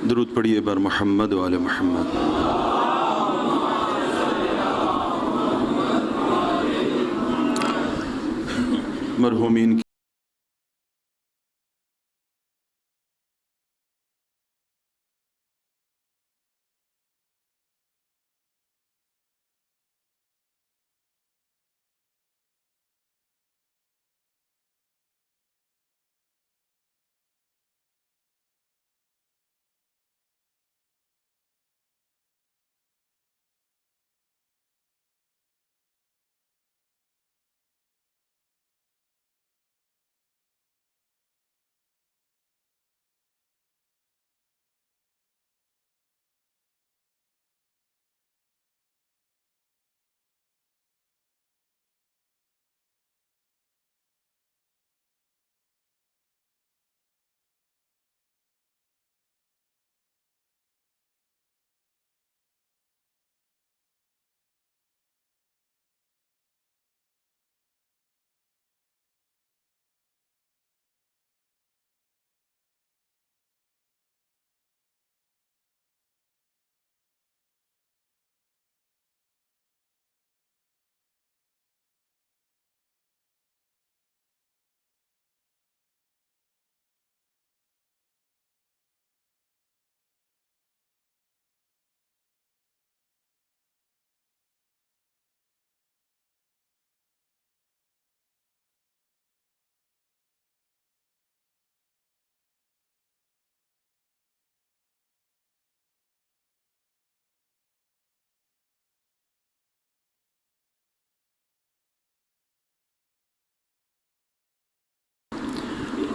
درود پڑھیے بر محمد و آل محمد۔ مرحومین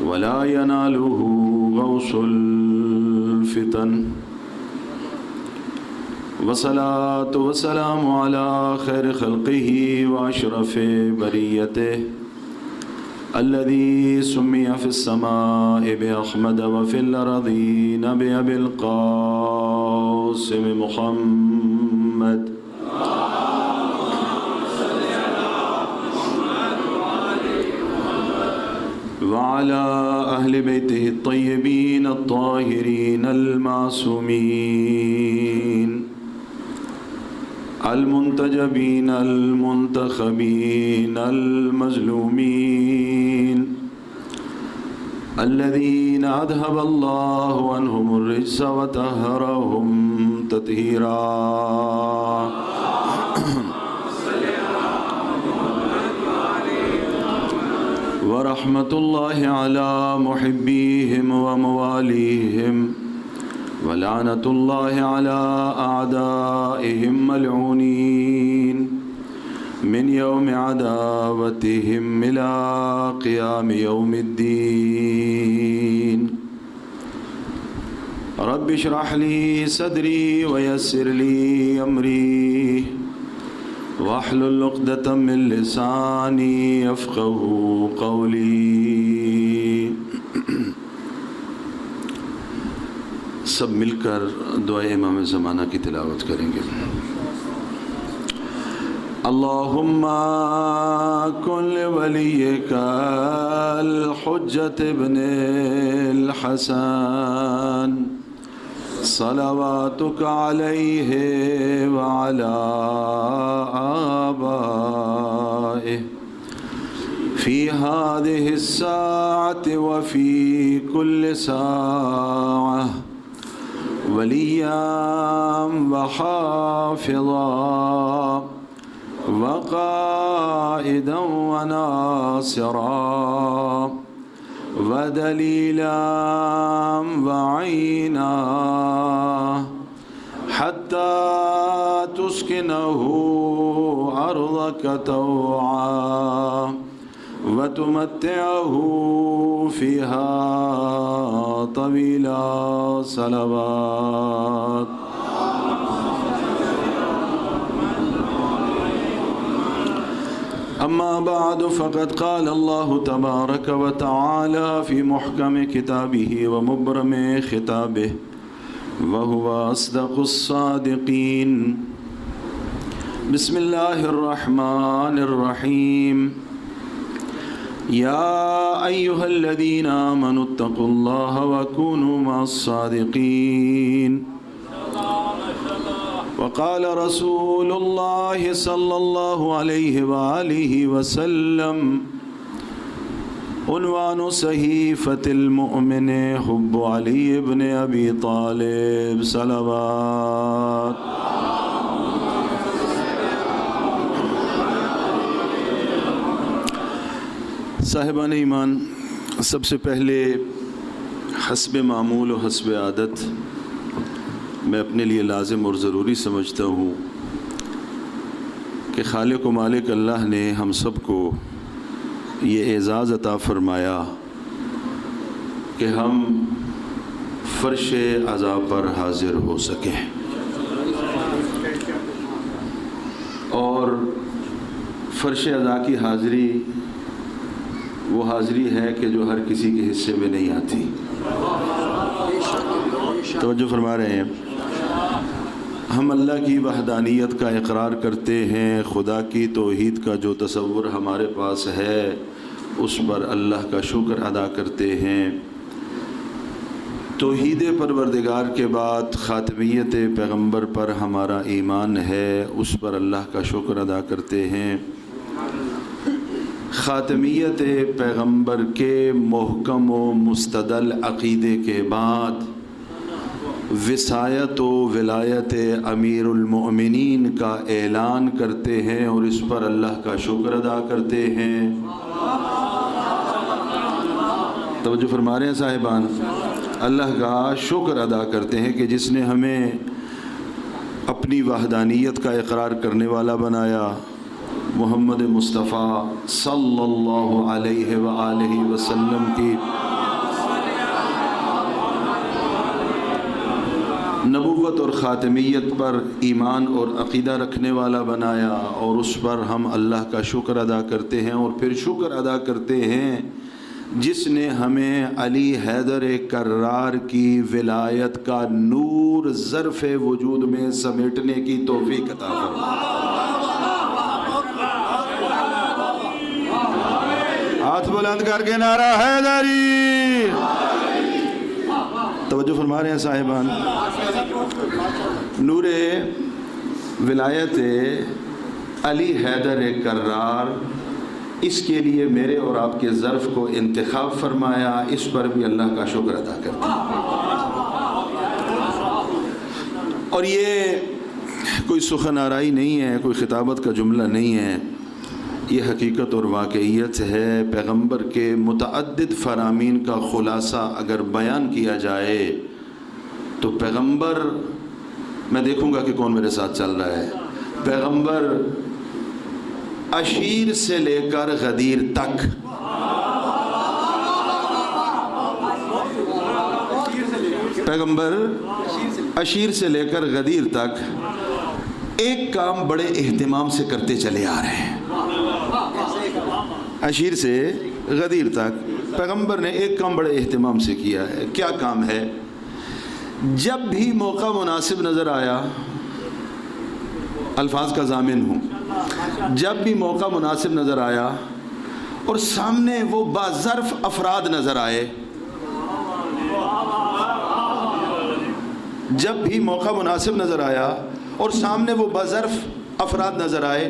ولا يناله غوص الفتن والصلاة والسلام على خير خلقه وأشرف بريته الذي سمي في السماء بأحمد وفي الأرضين بأبي القاسم محمد وعلى أهل بيته الطيبين الطاهرين المعصومين المنتجبين المنتخبين المظلومين الذين أذهب الله عنهم الرجس وطهرهم تطهيرا ورحمة الله على محبيهم ومواليهم ولعنة الله على أعدائهم ملعونين من يوم عداوتهم إلى قيام يوم الدين رب اشرح لي صدري ويسر لي أمري واحلل عقدة من لساني يفقهوا قولي۔ سب مل کر دعائے امام زمانہ کی تلاوت کریں گے۔ اللہم کن لولیک الحجۃ ابن الحسن صلواتک علیہ وعلی آبائہ فی هذه الساعة وفي كل ساعة وليا وحافظا وقائدا وناصرا ودليلا وعينا حتى تسكنه أرضك طوعا وتمتعه فيها طويلا صلوات۔ أما بعد فقد قال الله تبارك وتعالى في محكم كتابه ومبرم خطابه وهو أصدق الصادقين بسم الله الرحمن الرحيم يا أيها الذين آمنوا واتقوا الله وكونوا مع الصادقين وقال رسول الله صلى الله عليه وآله وسلم عنوان صحيفة المؤمن حب علي بن أبي طالب صلوات صاحبان ایمان، سب سے پہلے حسب معمول و حسب عادت میں اپنے لیے لازم اور ضروری سمجھتا ہوں کہ خالق و مالک اللہ نے ہم سب کو یہ اعزاز عطا فرمایا کہ ہم فرش عزا پر حاضر ہو سکیں، اور فرش عزا کی حاضری وہ حاضری ہے کہ جو ہر کسی کے حصے میں نہیں آتی۔ توجہ فرما رہے ہیں؟ ہم اللہ کی وحدانیت کا اقرار کرتے ہیں، خدا کی توحید کا جو تصور ہمارے پاس ہے اس پر اللہ کا شکر ادا کرتے ہیں۔ توحید پروردگار کے بعد خاتمیت پیغمبر پر ہمارا ایمان ہے، اس پر اللہ کا شکر ادا کرتے ہیں۔ خاتمیت پیغمبر کے محکم و مستدل عقیدے کے بعد وصایت و ولایت امیر المؤمنین کا اعلان کرتے ہیں اور اس پر اللہ کا شکر ادا کرتے ہیں۔ توجہ فرما رہے ہیں صاحبان؟ اللہ کا شکر ادا کرتے ہیں کہ جس نے ہمیں اپنی وحدانیت کا اقرار کرنے والا بنایا، محمد مصطفیٰ صلی اللہ علیہ وآلہ وسلم کی نبوت اور خاتمیت پر ایمان اور عقیدہ رکھنے والا بنایا، اور اس پر ہم اللہ کا شکر ادا کرتے ہیں۔ اور پھر شکر ادا کرتے ہیں جس نے ہمیں علی حیدر کرار کی ولایت کا نور ظرف وجود میں سمیٹنے کی توفیق عطا فرمائی۔ ہاتھ بلند کر کے نعرہ حیدری! توجہ فرما رہے ہیں صاحبان؟ نور ولایت علی حیدر کرار، اس کے لیے میرے اور آپ کے ظرف کو انتخاب فرمایا، اس پر بھی اللہ کا شکر ادا کرتے ہیں۔ اور یہ کوئی سخن آرائی نہیں ہے، کوئی خطابت کا جملہ نہیں ہے، یہ حقیقت اور واقعیت ہے۔ پیغمبر کے متعدد فرامین کا خلاصہ اگر بیان کیا جائے تو پیغمبر، میں دیکھوں گا کہ کون میرے ساتھ چل رہا ہے، پیغمبر عشیر سے لے کر غدیر تک، پیغمبر عشیر سے لے کر غدیر تک ایک کام بڑے اہتمام سے کرتے چلے آ رہے ہیں۔ عشیر سے غدیر تک پیغمبر نے ایک کام بڑے اہتمام سے کیا ہے۔ کیا کام ہے؟ جب بھی موقع مناسب نظر آیا، الفاظ کا ضامن ہوں، جب بھی موقع مناسب نظر آیا اور سامنے وہ باظرف افراد نظر آئے، جب بھی موقع مناسب نظر آیا اور سامنے وہ باظرف افراد نظر آئے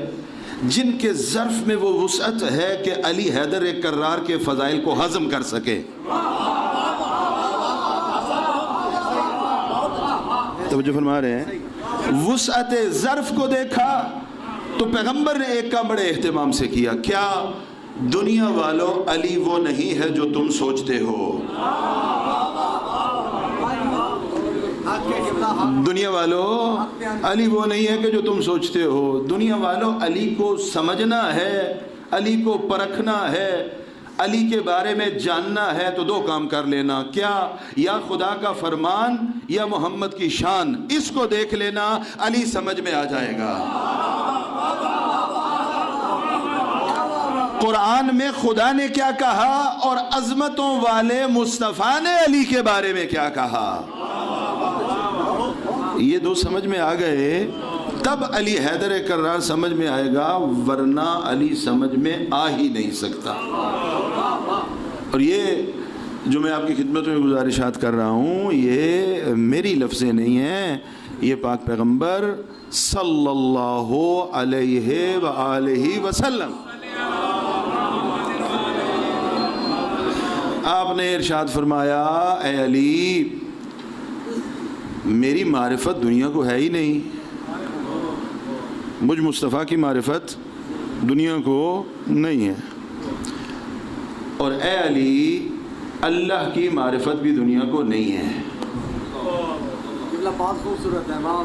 جن کے ظرف میں وہ وسعت ہے کہ علی حیدر کرار کے فضائل کو ہضم کر سکے، توجہ فرما رہے ہیں، وسعت ظرف کو دیکھا تو پیغمبر نے ایک کام بڑے اہتمام سے کیا۔ کیا؟ دنیا والوں، علی وہ نہیں ہے جو تم سوچتے ہو۔ دنیا والوں، علی وہ نہیں ہے کہ جو تم سوچتے ہو۔ دنیا والوں، علی کو سمجھنا ہے، علی کو پرکھنا ہے، علی کے بارے میں جاننا ہے تو دو کام کر لینا۔ کیا؟ یا خدا کا فرمان یا محمد کی شان، اس کو دیکھ لینا، علی سمجھ میں آ جائے گا۔ قرآن میں خدا نے کیا کہا اور عظمتوں والے مصطفیٰ نے علی کے بارے میں کیا کہا، یہ دو سمجھ میں آ گئے تب علی حیدر کرار سمجھ میں آئے گا، ورنہ علی سمجھ میں آ ہی نہیں سکتا۔ اور یہ جو میں آپ کی خدمت میں گزارشات کر رہا ہوں یہ میری لفظیں نہیں ہیں، یہ پاک پیغمبر صلی اللہ علیہ وآلہ وسلم آپ نے ارشاد فرمایا، اے علی میری معرفت دنیا کو ہے ہی نہیں، مجھ مصطفیٰ کی معرفت دنیا کو نہیں ہے، اور اے علی اللہ کی معرفت بھی دنیا کو نہیں ہے،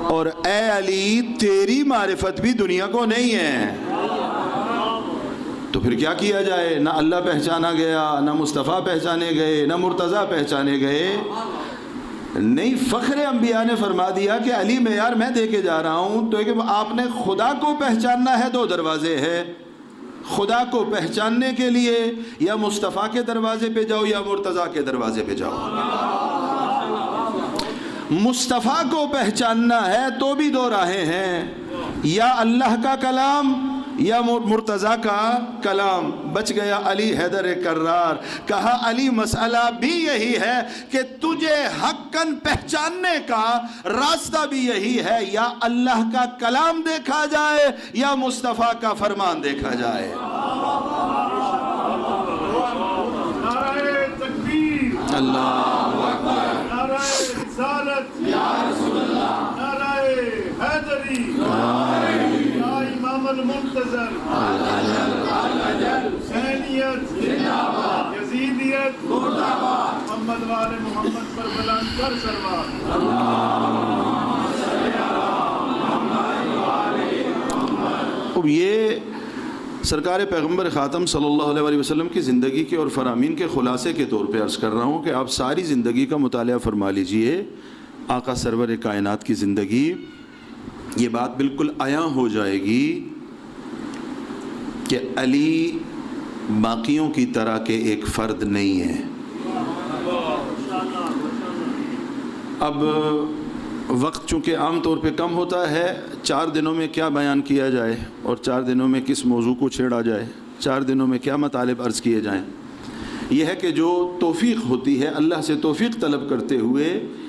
اور اے علی تیری معرفت بھی دنیا کو نہیں ہے۔ تو پھر کیا کیا جائے؟ نہ اللہ پہچانا گیا، نہ مصطفیٰ پہچانے گئے، نہ مرتضیٰ پہچانے گئے، نہیں، فخر انبیاء نے فرما دیا کہ علی معیار میں دے کے جا رہا ہوں۔ تو کہ آپ نے خدا کو پہچاننا ہے، دو دروازے ہیں، خدا کو پہچاننے کے لیے یا مصطفیٰ کے دروازے پہ جاؤ یا مرتضیٰ کے دروازے پہ جاؤ۔ مصطفیٰ کو پہچاننا ہے تو بھی دو راہیں ہیں، یا اللہ کا کلام یا مرتضیٰ کا کلام۔ بچ گیا علی حیدر کرار۔ کہا علی مسئلہ بھی یہی ہے کہ تجھے حقاً پہچاننے کا راستہ بھی یہی ہے، یا اللہ کا کلام دیکھا جائے یا مصطفیٰ کا فرمان دیکھا جائے۔ اللہ اکبر، نعرہ رسالت یا رسول اللہ، نعرہ حیدری یا امام المنتظر، حسینیت زندہ باد، یزیدیت مردہ باد، محمد وال محمد پر بلند کر سروار۔ اب یہ سرکار پیغمبر خاتم صلی اللہ علیہ وسلم کی زندگی کے اور فرامین کے خلاصے کے طور پہ عرض کر رہا ہوں کہ آپ ساری زندگی کا مطالعہ فرما لیجئے، آقا سرور کائنات کی زندگی، یہ بات بالکل عیاں ہو جائے گی کہ علی باقیوں کی طرح کے ایک فرد نہیں ہے۔ اب وقت چونکہ عام طور پہ کم ہوتا ہے، 4 دنوں میں کیا بیان کیا جائے اور 4 دنوں میں کس موضوع کو چھیڑا جائے، 4 دنوں میں کیا مطالب عرض کیے جائیں، یہ ہے کہ جو توفیق ہوتی ہے اللہ سے توفیق طلب کرتے ہوئے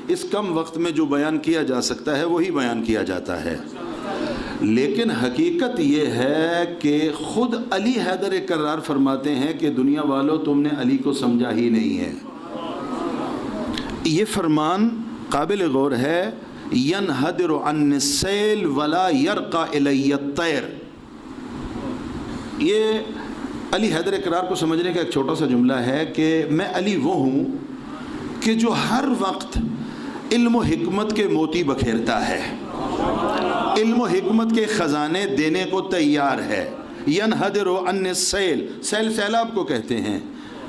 اس کم وقت میں جو بیان کیا جا سکتا ہے وہی بیان کیا جاتا ہے۔ لیکن حقیقت یہ ہے کہ خود علی حیدر کرار فرماتے ہیں کہ دنیا والوں تم نے علی کو سمجھا ہی نہیں ہے۔ یہ فرمان قابل غور ہے، ینحدر عن السیل ولا یرقى الی الطیر۔ یہ علی حیدر کرار کو سمجھنے کا ایک چھوٹا سا جملہ ہے کہ میں علی وہ ہوں کہ جو ہر وقت علم و حکمت کے موتی بکھیرتا ہے، علم و حکمت کے خزانے دینے کو تیار ہے۔ ینحدر عن السیل، سیل سیلاب کو کہتے ہیں،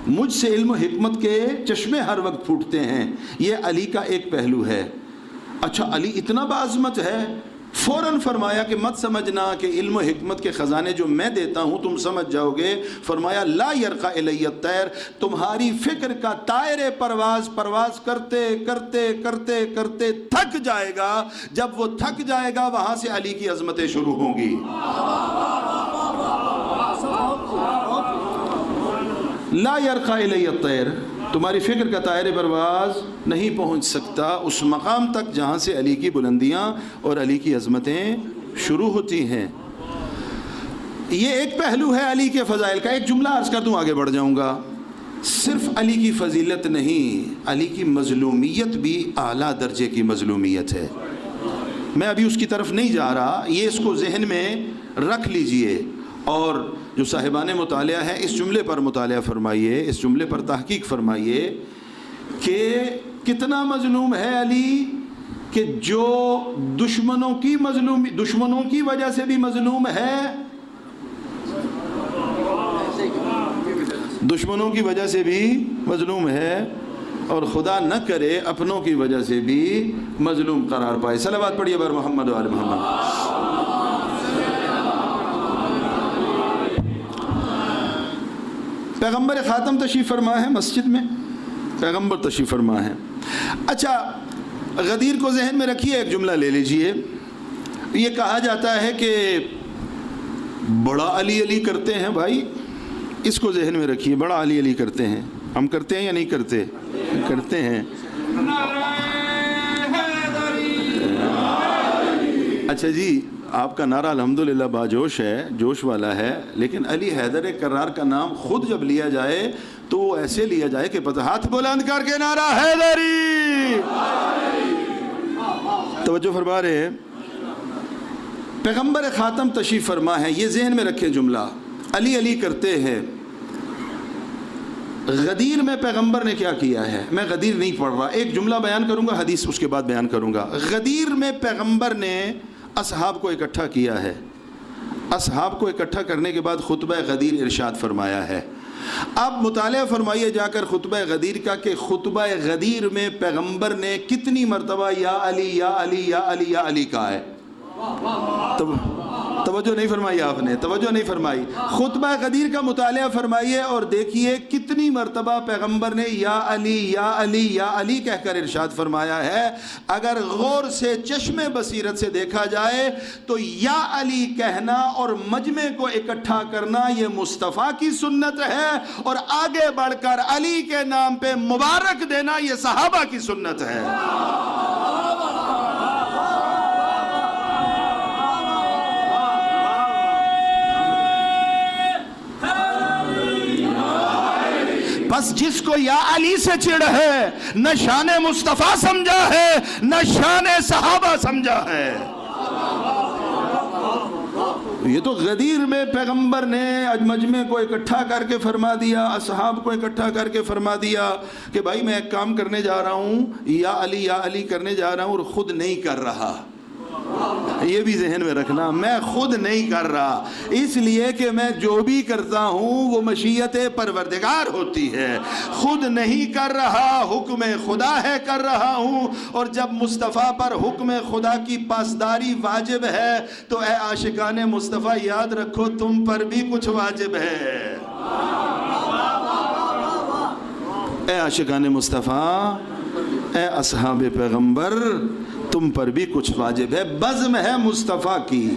مجھ سے علم و حکمت کے چشمے ہر وقت پھوٹتے ہیں۔ یہ علی کا ایک پہلو ہے۔ اچھا علی اتنا بعظمت ہے، فوراً فرمایا کہ مت سمجھنا کہ علم و حکمت کے خزانے جو میں دیتا ہوں تم سمجھ جاؤ گے۔ فرمایا لا یرقى الی الطیر، تمہاری فکر کا طائر پرواز کرتے کرتے کرتے کرتے تھک جائے گا، جب وہ تھک جائے گا وہاں سے علی کی عظمتیں شروع ہوں گی۔ لا یرقى الی الطیر، تمہاری فکر کا طائر پرواز نہیں پہنچ سکتا اس مقام تک جہاں سے علی کی بلندیاں اور علی کی عظمتیں شروع ہوتی ہیں۔ یہ ایک پہلو ہے علی کے فضائل کا۔ ایک جملہ عرض کر دوں آگے بڑھ جاؤں گا۔ صرف علی کی فضیلت نہیں، علی کی مظلومیت بھی اعلیٰ درجے کی مظلومیت ہے۔ میں ابھی اس کی طرف نہیں جا رہا، یہ اس کو ذہن میں رکھ لیجئے، اور جو صاحبان مطالعہ ہیں اس جملے پر مطالعہ فرمائیے، اس جملے پر تحقیق فرمائیے کہ کتنا مظلوم ہے علی، کہ جو دشمنوں کی وجہ سے بھی مظلوم ہے، دشمنوں کی وجہ سے بھی مظلوم ہے، اور خدا نہ کرے اپنوں کی وجہ سے بھی مظلوم قرار پائے۔ صلوات پڑھیے بر محمد و آل محمد۔ پیغمبر خاتم تشریف فرما ہے مسجد میں، پیغمبر تشریف فرما ہے۔ اچھا غدیر کو ذہن میں رکھیے، ایک جملہ لے لیجئے۔ یہ کہا جاتا ہے کہ بڑا علی علی کرتے ہیں، بھائی اس کو ذہن میں رکھیے، بڑا علی علی کرتے ہیں۔ ہم کرتے ہیں یا نہیں کرتے؟ کرتے ہیں۔ اچھا جی، آپ کا نعرہ الحمدللہ باجوش ہے، جوش والا ہے، لیکن علی حیدر کرار کا نام خود جب لیا جائے تو وہ ایسے لیا جائے کہ پتہ، ہاتھ بلند کر کے نعرہ حیدری۔ توجہ فرما رہے ہیں؟ پیغمبر خاتم تشریف فرما ہے، یہ ذہن میں رکھیں جملہ، علی علی کرتے ہیں۔ غدیر میں پیغمبر نے کیا کیا ہے؟ میں غدیر نہیں پڑھ رہا، ایک جملہ بیان کروں گا، حدیث اس کے بعد بیان کروں گا۔ غدیر میں پیغمبر نے اصحاب کو اکٹھا کیا ہے، اصحاب کو اکٹھا کرنے کے بعد خطبہ غدیر ارشاد فرمایا ہے۔ آپ مطالعہ فرمائیے جا کر خطبہ غدیر کا کہ خطبہ غدیر میں پیغمبر نے کتنی مرتبہ یا علی یا علی یا علی یا علی کہا ہے۔ توجہ نہیں فرمائی آپ نے، توجہ نہیں فرمائی۔ خطبہ غدیر کا مطالعہ فرمائیے اور دیکھیے کتنی مرتبہ پیغمبر نے یا علی یا علی یا علی کہہ کر ارشاد فرمایا ہے۔ اگر غور سے چشم بصیرت سے دیکھا جائے تو یا علی کہنا اور مجمع کو اکٹھا کرنا یہ مصطفیٰ کی سنت ہے، اور آگے بڑھ کر علی کے نام پہ مبارک دینا یہ صحابہ کی سنت ہے۔ بس جس کو یا علی سے چڑ ہے، نہ شان مصطفیٰ سمجھا ہے نہ شان صحابہ سمجھا ہے۔ یہ تو غدیر میں پیغمبر نے مجمع کو اکٹھا کر کے فرما دیا، اصحاب کو اکٹھا کر کے فرما دیا کہ بھائی میں ایک کام کرنے جا رہا ہوں، یا علی کرنے جا رہا ہوں، اور خود نہیں کر رہا۔ یہ بھی ذہن میں رکھنا، میں خود نہیں کر رہا، اس لیے کہ میں جو بھی کرتا ہوں وہ مشیت پروردگار ہوتی ہے۔ خود نہیں کر رہا، حکم خدا ہے کر رہا ہوں، اور جب مصطفیٰ پر حکم خدا کی پاسداری واجب ہے تو اے عاشقان مصطفیٰ یاد رکھو تم پر بھی کچھ واجب ہے۔ اے عاشقان مصطفیٰ، اے اصحاب پیغمبر، تم پر بھی کچھ واجب ہے۔ بزم ہے مصطفیٰ کی،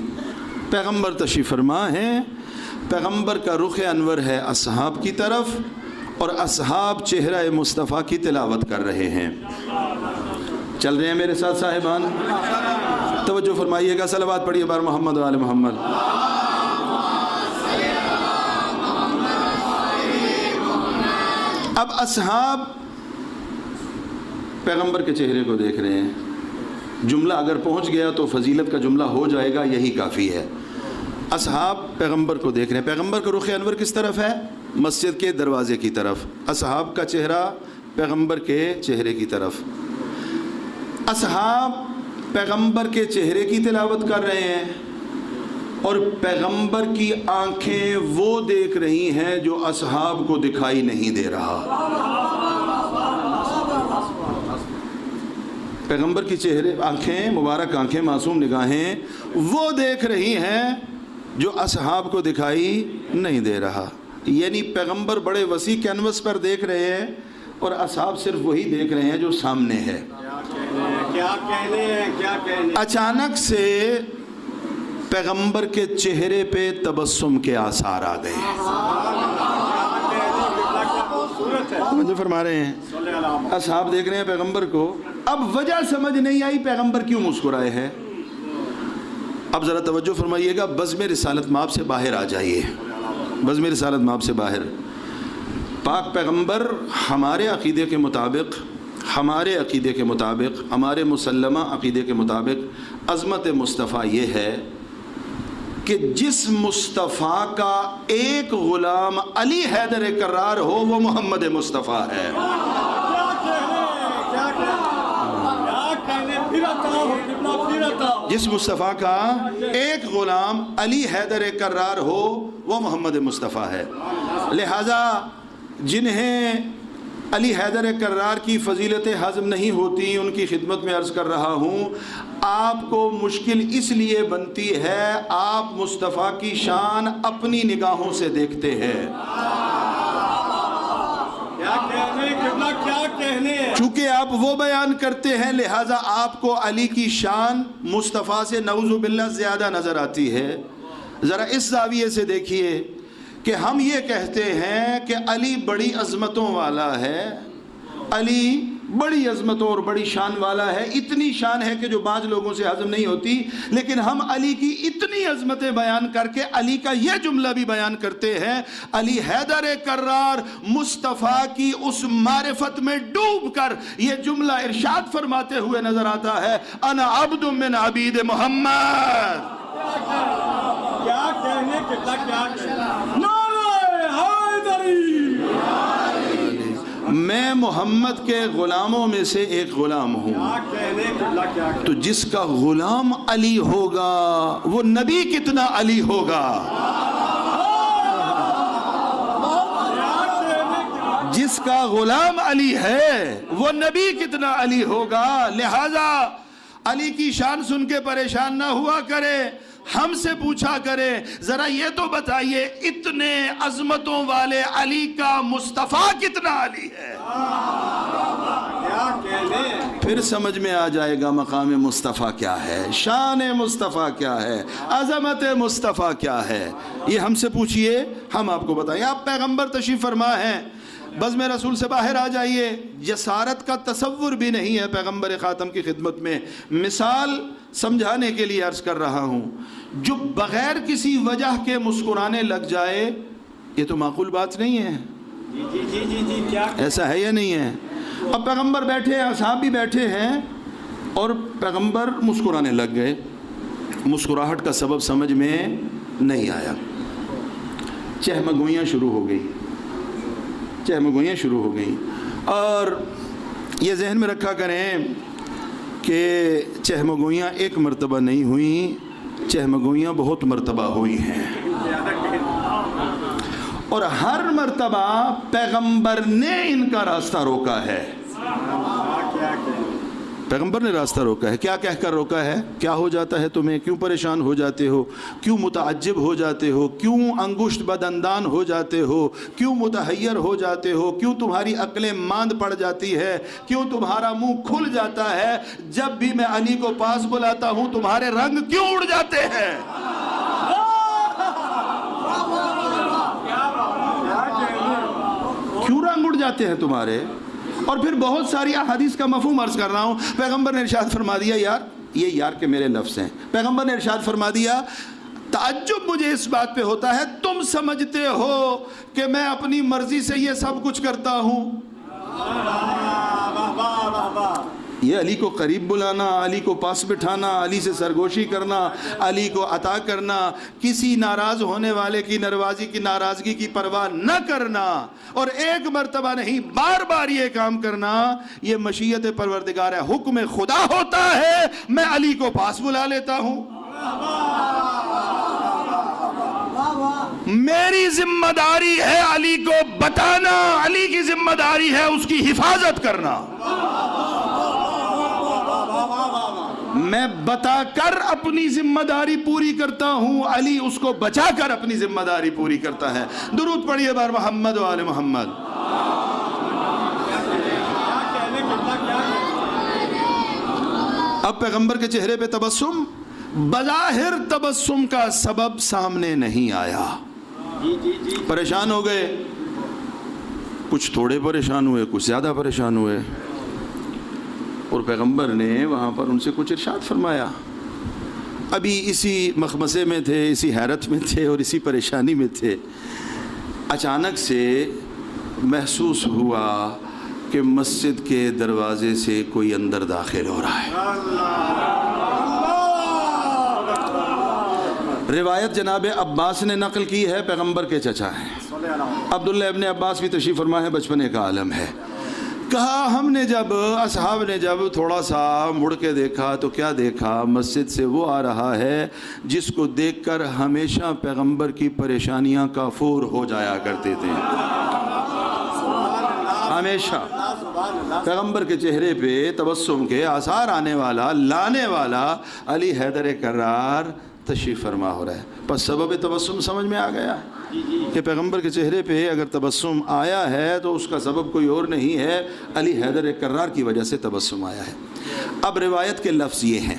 پیغمبر تشریف فرما ہے، پیغمبر کا رخ انور ہے اصحاب کی طرف، اور اصحاب چہرہ مصطفیٰ کی تلاوت کر رہے ہیں۔ چل رہے ہیں میرے ساتھ صاحبان؟ توجہ فرمائیے گا، صلوات پڑھیے بار محمد و آل محمد۔ اب اصحاب پیغمبر کے چہرے کو دیکھ رہے ہیں، جملہ اگر پہنچ گیا تو فضیلت کا جملہ ہو جائے گا، یہی کافی ہے۔ اصحاب پیغمبر کو دیکھ رہے ہیں، پیغمبر کا رخ انور کس طرف ہے؟ مسجد کے دروازے کی طرف، اصحاب کا چہرہ پیغمبر کے چہرے کی طرف۔ اصحاب پیغمبر کے چہرے کی تلاوت کر رہے ہیں، اور پیغمبر کی آنکھیں وہ دیکھ رہی ہیں جو اصحاب کو دکھائی نہیں دے رہا۔ پیغمبر کی چہرے آنکھیں، مبارک آنکھیں، معصوم نگاہیں وہ دیکھ رہی ہیں جو اصحاب کو دکھائی نہیں دے رہا۔ یعنی پیغمبر بڑے وسیع کینوس پر دیکھ رہے ہیں اور اصحاب صرف وہی دیکھ رہے ہیں جو سامنے ہے۔ کیا کہنے اچانک سے پیغمبر کے چہرے پہ تبسم کے آثار آ گئے۔ مجھے فرما رہے ہیں، اصحاب دیکھ رہے ہیں پیغمبر کو، اب وجہ سمجھ نہیں آئی پیغمبر کیوں مسکرائے ہیں۔ اب ذرا توجہ فرمائیے گا، بزم رسالت مآب سے باہر آ جائیے، بزم رسالت مآب سے باہر۔ پاک پیغمبر ہمارے عقیدے کے مطابق، ہمارے مسلمہ عقیدے کے مطابق عظمت مصطفیٰ یہ ہے کہ جس مصطفیٰ کا ایک غلام علی حیدر کرار ہو وہ محمد مصطفیٰ ہے۔ جس مصطفیٰ کا ایک غلام علی حیدر کرار ہو وہ محمد مصطفیٰ ہے۔ لہذا جنہیں علی حیدر کرار کی فضیلت ہضم نہیں ہوتی ان کی خدمت میں عرض کر رہا ہوں، آپ کو مشکل اس لیے بنتی ہے آپ مصطفیٰ کی شان اپنی نگاہوں سے دیکھتے ہیں۔ چونکہ آپ وہ بیان کرتے ہیں لہٰذا آپ کو علی کی شان مصطفیٰ سے نعوذ باللہ زیادہ نظر آتی ہے۔ ذرا اس زاویے سے دیکھیے کہ ہم یہ کہتے ہیں کہ علی بڑی عظمتوں والا ہے، علی بڑی عظمتوں اور بڑی شان والا ہے، اتنی شان ہے کہ جو بعض لوگوں سے ہضم نہیں ہوتی، لیکن ہم علی کی اتنی عظمتیں بیان کر کے علی کا یہ جملہ بھی بیان کرتے ہیں، علی حیدر کرار مصطفیٰ کی اس معرفت میں ڈوب کر یہ جملہ ارشاد فرماتے ہوئے نظر آتا ہے، انا عبد من عبید محمد۔ کیا کہنے کتنا کیا کہنے، نعرہ حیدری، میں محمد کے غلاموں میں سے ایک غلام ہوں، تو جس کا غلام علی ہوگا وہ نبی کتنا علی ہوگا، جس کا غلام علی ہے وہ نبی کتنا علی ہوگا۔ لہذا علی کی شان سن کے پریشان نہ ہوا کرے، ہم سے پوچھا کرے ذرا یہ تو بتائیے اتنے عظمتوں والے علی کا مصطفیٰ کتنا علی ہے، پھر سمجھ میں آ جائے گا مقام مصطفیٰ کیا ہے، شان مصطفیٰ کیا ہے، عظمت مصطفیٰ کیا ہے۔ یہ ہم سے پوچھئے، ہم آپ کو بتائیں۔ آپ پیغمبر تشریف فرما ہیں، بزم رسول سے باہر آ جائیے، جسارت کا تصور بھی نہیں ہے پیغمبر خاتم کی خدمت میں۔ مثال سمجھانے کے لیے عرض کر رہا ہوں، جو بغیر کسی وجہ کے مسکرانے لگ جائے یہ تو معقول بات نہیں ہے، ایسا ہے یا نہیں ہے؟ اب پیغمبر بیٹھے ہیں، اصحاب بھی بیٹھے ہیں، اور پیغمبر مسکرانے لگ گئے، مسکراہٹ کا سبب سمجھ میں نہیں آیا، چہمگوئیاں شروع ہو گئی، چہمگوئیاں شروع ہو گئیں، اور یہ ذہن میں رکھا کریں کہ چہمگوئیاں ایک مرتبہ نہیں ہوئیں، چہمگوئیاں بہت مرتبہ ہوئی ہیں، اور ہر مرتبہ پیغمبر نے ان کا راستہ روکا ہے، پیغمبر نے راستہ روکا ہے۔ کیا کہہ کر روکا ہے؟ کیا ہو جاتا ہے تمہیں؟ کیوں پریشان ہو جاتے ہو؟ کیوں متعجب ہو جاتے ہو؟ کیوں انگشت بدندان ہو جاتے ہو؟ کیوں متحیر ہو جاتے ہو؟ کیوں تمہاری عقلیں ماند پڑ جاتی ہے؟ کیوں تمہارا منہ کھل جاتا ہے؟ جب بھی میں علی کو پاس بلاتا ہوں تمہارے رنگ کیوں اڑ جاتے ہیں؟ کیوں رنگ اڑ جاتے ہیں تمہارے؟ اور پھر بہت ساری احادیث کا مفہوم عرض کر رہا ہوں۔ پیغمبر نے ارشاد فرما دیا، یار یہ یار کے میرے لفظ ہیں، پیغمبر نے ارشاد فرما دیا، تعجب مجھے اس بات پہ ہوتا ہے تم سمجھتے ہو کہ میں اپنی مرضی سے یہ سب کچھ کرتا ہوں۔ یہ علی کو قریب بلانا، علی کو پاس بٹھانا، علی سے سرگوشی کرنا، علی کو عطا کرنا، کسی ناراض ہونے والے کی ناراضگی کی پرواہ نہ کرنا، اور ایک مرتبہ نہیں بار بار یہ کام کرنا، یہ مشیت پروردگار ہے، حکم خدا ہوتا ہے، میں علی کو پاس بلا لیتا ہوں، میری ذمہ داری ہے علی کو بتانا، علی کی ذمہ داری ہے اس کی حفاظت کرنا، میں بتا کر اپنی ذمہ داری پوری کرتا ہوں، علی اس کو بچا کر اپنی ذمہ داری پوری کرتا ہے۔ درود پڑھیے بار محمد و آل محمد۔ اب پیغمبر کے چہرے پہ تبسم، بظاہر تبسم کا سبب سامنے نہیں آیا، پریشان ہو گئے، کچھ تھوڑے پریشان ہوئے، کچھ زیادہ پریشان ہوئے، اور پیغمبر نے وہاں پر ان سے کچھ ارشاد فرمایا۔ ابھی اسی مخمصے میں تھے، اسی حیرت میں تھے اور اسی پریشانی میں تھے، اچانک سے محسوس ہوا کہ مسجد کے دروازے سے کوئی اندر داخل ہو رہا ہے۔ روایت جناب عباس نے نقل کی ہے، پیغمبر کے چچا ہیں، عبداللہ ابن عباس بھی تشریف فرما ہے، بچپنے کا عالم ہے۔ کہا ہم نے جب اصحاب نے جب تھوڑا سا مڑ کے دیکھا تو کیا دیکھا، مسجد سے وہ آ رہا ہے جس کو دیکھ کر ہمیشہ پیغمبر کی پریشانیاں کافور ہو جایا کرتے تھے، ہمیشہ پیغمبر کے چہرے پہ تبسم کے آثار آنے والا، لانے والا علی حیدر کرار تشریف فرما ہو رہا ہے۔ پس سبب تبسم سمجھ میں آ گیا کہ پیغمبر کے چہرے پہ اگر تبسم آیا ہے تو اس کا سبب کوئی اور نہیں ہے، علی حیدر کرار کی وجہ سے تبسم آیا ہے۔ اب روایت کے لفظ یہ ہیں،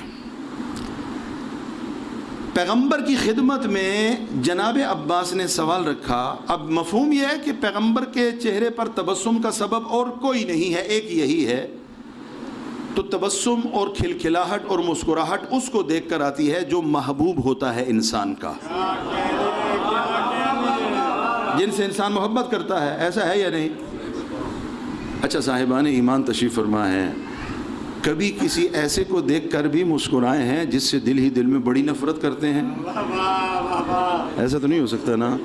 پیغمبر کی خدمت میں جناب عباس نے سوال رکھا. اب مفہوم یہ ہے کہ پیغمبر کے چہرے پر تبسم کا سبب اور کوئی نہیں ہے، ایک یہی ہے. تو تبسم اور کھلکھلاہٹ اور مسکراہٹ اس کو دیکھ کر آتی ہے جو محبوب ہوتا ہے انسان کا، جن سے انسان محبت کرتا ہے. ایسا ہے یا نہیں؟ اچھا صاحبان ایمان تشریف فرما ہے، کبھی کسی ایسے کو دیکھ کر بھی مسکرائے ہیں جس سے دل ہی دل میں بڑی نفرت کرتے ہیں؟ ایسا تو نہیں ہو سکتا نا.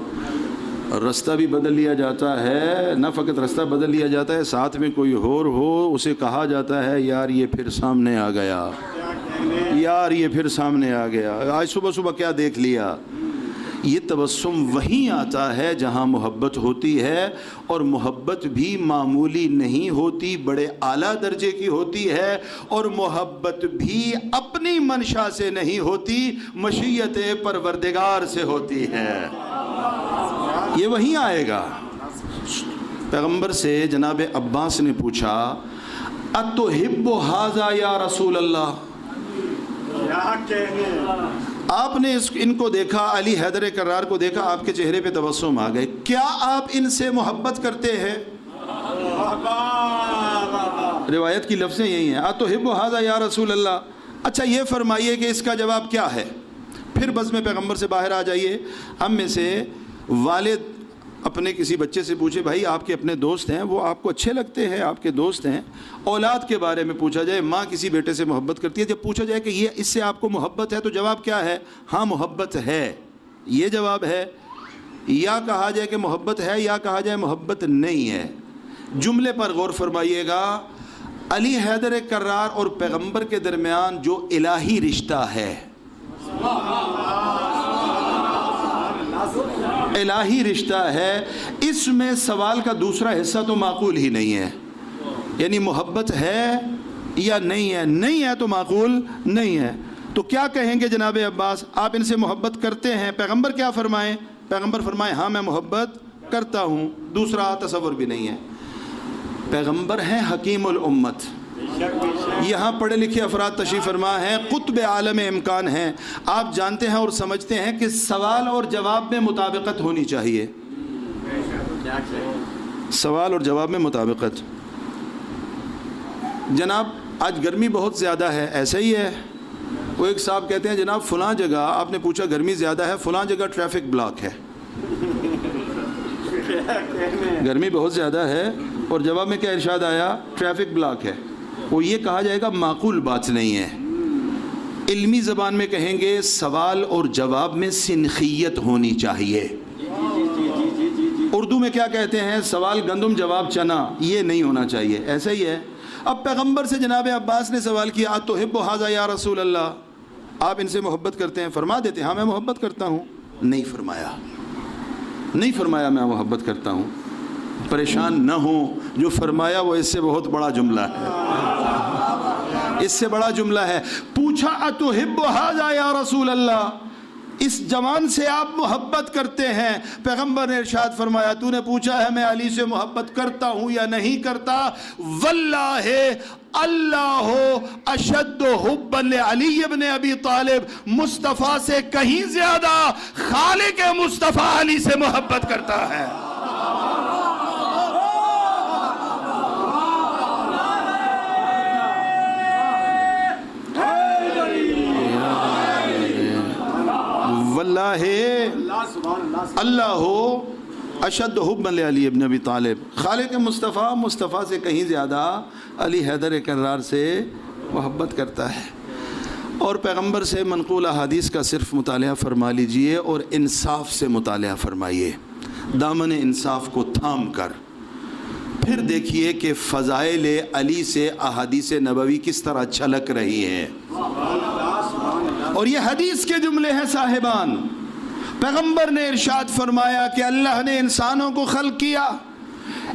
رستہ بھی بدل لیا جاتا ہے، نہ فقط رستہ بدل لیا جاتا ہے، ساتھ میں کوئی اور ہو اسے کہا جاتا ہے یار یہ پھر سامنے آ گیا، یار یہ پھر سامنے آ گیا، آج صبح صبح کیا دیکھ لیا. یہ تبسم وہیں آتا ہے جہاں محبت ہوتی ہے، اور محبت بھی معمولی نہیں ہوتی، بڑے اعلیٰ درجے کی ہوتی ہے. اور محبت بھی اپنی منشا سے نہیں ہوتی، مشیت پروردگار سے ہوتی ہے. یہ وہیں آئے گا. پیغمبر سے جناب عباس نے پوچھا اتحب ھذا یا رسول اللہ، آپ نے ان کو دیکھا، علی حیدر کرار کو دیکھا، آپ کے چہرے پہ تبسم آ گئے، کیا آپ ان سے محبت کرتے ہیں؟ روایت کی لفظیں یہی ہیں، اتحب ھذا یا رسول اللہ. اچھا یہ فرمائیے کہ اس کا جواب کیا ہے. پھر بس میں پیغمبر سے باہر آ جائیے. ہم میں سے والد اپنے کسی بچے سے پوچھے بھائی آپ کے اپنے دوست ہیں، وہ آپ کو اچھے لگتے ہیں، آپ کے دوست ہیں. اولاد کے بارے میں پوچھا جائے، ماں کسی بیٹے سے محبت کرتی ہے، جب پوچھا جائے کہ یہ اس سے آپ کو محبت ہے تو جواب کیا ہے؟ ہاں محبت ہے، یہ جواب ہے. یا کہا جائے کہ محبت ہے، یا کہا جائے محبت نہیں ہے. جملے پر غور فرمائیے گا. علی حیدر کرار اور پیغمبر کے درمیان جو الہی رشتہ ہے، الہی رشتہ ہے، اس میں سوال کا دوسرا حصہ تو معقول ہی نہیں ہے. یعنی محبت ہے یا نہیں ہے، نہیں ہے تو معقول نہیں ہے. تو کیا کہیں گے جناب عباس، آپ ان سے محبت کرتے ہیں؟ پیغمبر کیا فرمائیں؟ پیغمبر فرمائیں ہاں میں محبت کرتا ہوں، دوسرا تصور بھی نہیں ہے. پیغمبر ہیں حکیم الامت، یہاں پڑھے لکھے افراد تشریف فرما ہیں، قطب عالم امکان ہیں. آپ جانتے ہیں اور سمجھتے ہیں کہ سوال اور جواب میں مطابقت ہونی چاہیے، سوال اور جواب میں مطابقت. جناب آج گرمی بہت زیادہ ہے، ایسا ہی ہے. وہ ایک صاحب کہتے ہیں جناب فلاں جگہ، آپ نے پوچھا گرمی زیادہ ہے، فلاں جگہ ٹریفک بلاک ہے. گرمی بہت زیادہ ہے اور جواب میں کیا ارشاد آیا؟ ٹریفک بلاک ہے. وہ یہ کہا جائے گا معقول بات نہیں ہے. علمی زبان میں کہیں گے سوال اور جواب میں سنخیت ہونی چاہیے. اردو میں کیا کہتے ہیں؟ سوال گندم جواب چنا، یہ نہیں ہونا چاہیے. ایسا ہی ہے. اب پیغمبر سے جناب عباس نے سوال کیا اتحب ھذا یا رسول اللہ، آپ ان سے محبت کرتے ہیں؟ فرما دیتے ہاں میں محبت کرتا ہوں. نہیں فرمایا، نہیں فرمایا میں محبت کرتا ہوں. پریشان نہ ہوں، جو فرمایا وہ اس سے بہت بڑا جملہ ہے، اس سے بڑا جملہ ہے. پوچھا اتحب ھذا یا رسول اللہ، اس جوان سے آپ محبت کرتے ہیں؟ پیغمبر نے ارشاد فرمایا تو نے پوچھا ہے میں علی سے محبت کرتا ہوں یا نہیں کرتا، واللہ اللہ اشد حبا لعلی ابن ابی طالب، مصطفیٰ سے کہیں زیادہ خالق مصطفیٰ علی سے محبت کرتا ہے. واللہ اللہ اشد حبا لعلی ابن ابی طالب، خالق مصطفیٰ مصطفیٰ سے کہیں زیادہ علی حیدر کرار سے محبت کرتا ہے. اور پیغمبر سے منقول احادیث کا صرف مطالعہ فرما لیجئے اور انصاف سے مطالعہ فرمائیے، دامن انصاف کو تھام کر. پھر دیکھیے کہ فضائل علی سے احادیث نبوی کس طرح چھلک رہی ہے. اور یہ حدیث کے جملے ہیں صاحبان. پیغمبر نے ارشاد فرمایا کہ اللہ نے انسانوں کو خلق کیا،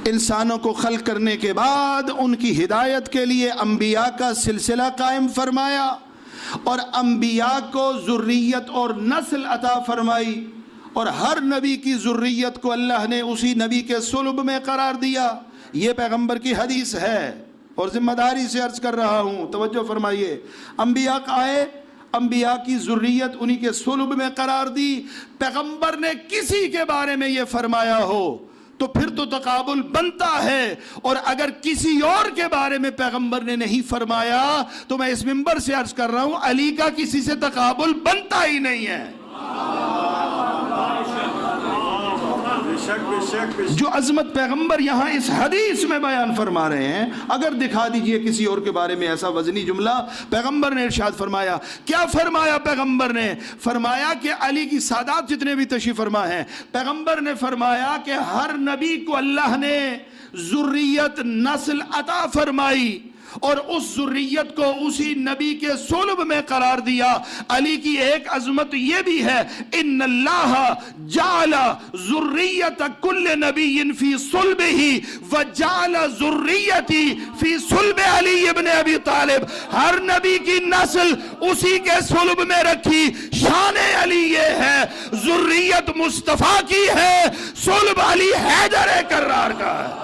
انسانوں کو خلق کرنے کے بعد ان کی ہدایت کے لیے انبیاء کا سلسلہ قائم فرمایا، اور انبیاء کو ذریت اور نسل عطا فرمائی، اور ہر نبی کی ذریت کو اللہ نے اسی نبی کے صلب میں قرار دیا. یہ پیغمبر کی حدیث ہے اور ذمہ داری سے عرض کر رہا ہوں، توجہ فرمائیے. انبیاء آئے، انبیاء کی ذریت انہی کے صلب میں قرار دی، پیغمبر نے کسی کے بارے میں یہ فرمایا ہو تو پھر تو تقابل بنتا ہے، اور اگر کسی اور کے بارے میں پیغمبر نے نہیں فرمایا تو میں اس منبر سے عرض کر رہا ہوں علی کا کسی سے تقابل بنتا ہی نہیں ہے۔ جو عظمت پیغمبر یہاں اس حدیث میں بیان فرما رہے ہیں، اگر دکھا دیجئے کسی اور کے بارے میں ایسا وزنی جملہ۔ پیغمبر نے ارشاد فرمایا، کیا فرمایا پیغمبر نے؟ فرمایا کہ علی کی سادات جتنے بھی تشریف فرما ہیں، پیغمبر نے فرمایا کہ ہر نبی کو اللہ نے ذریت نسل عطا فرمائی اور اس ذریت کو اسی نبی کے صلب میں قرار دیا۔ علی کی ایک عظمت یہ بھی ہے، ان اللہ جعل ذریت کل نبی فی صلبہ وجعل ذریتی فی صلب علی ابن ابی طالب۔ ہر نبی کی نسل اسی کے صلب میں رکھی۔ شان علی یہ ہے، ذریت مصطفیٰ کی ہے، صلب علی حیدر کرار کا ہے۔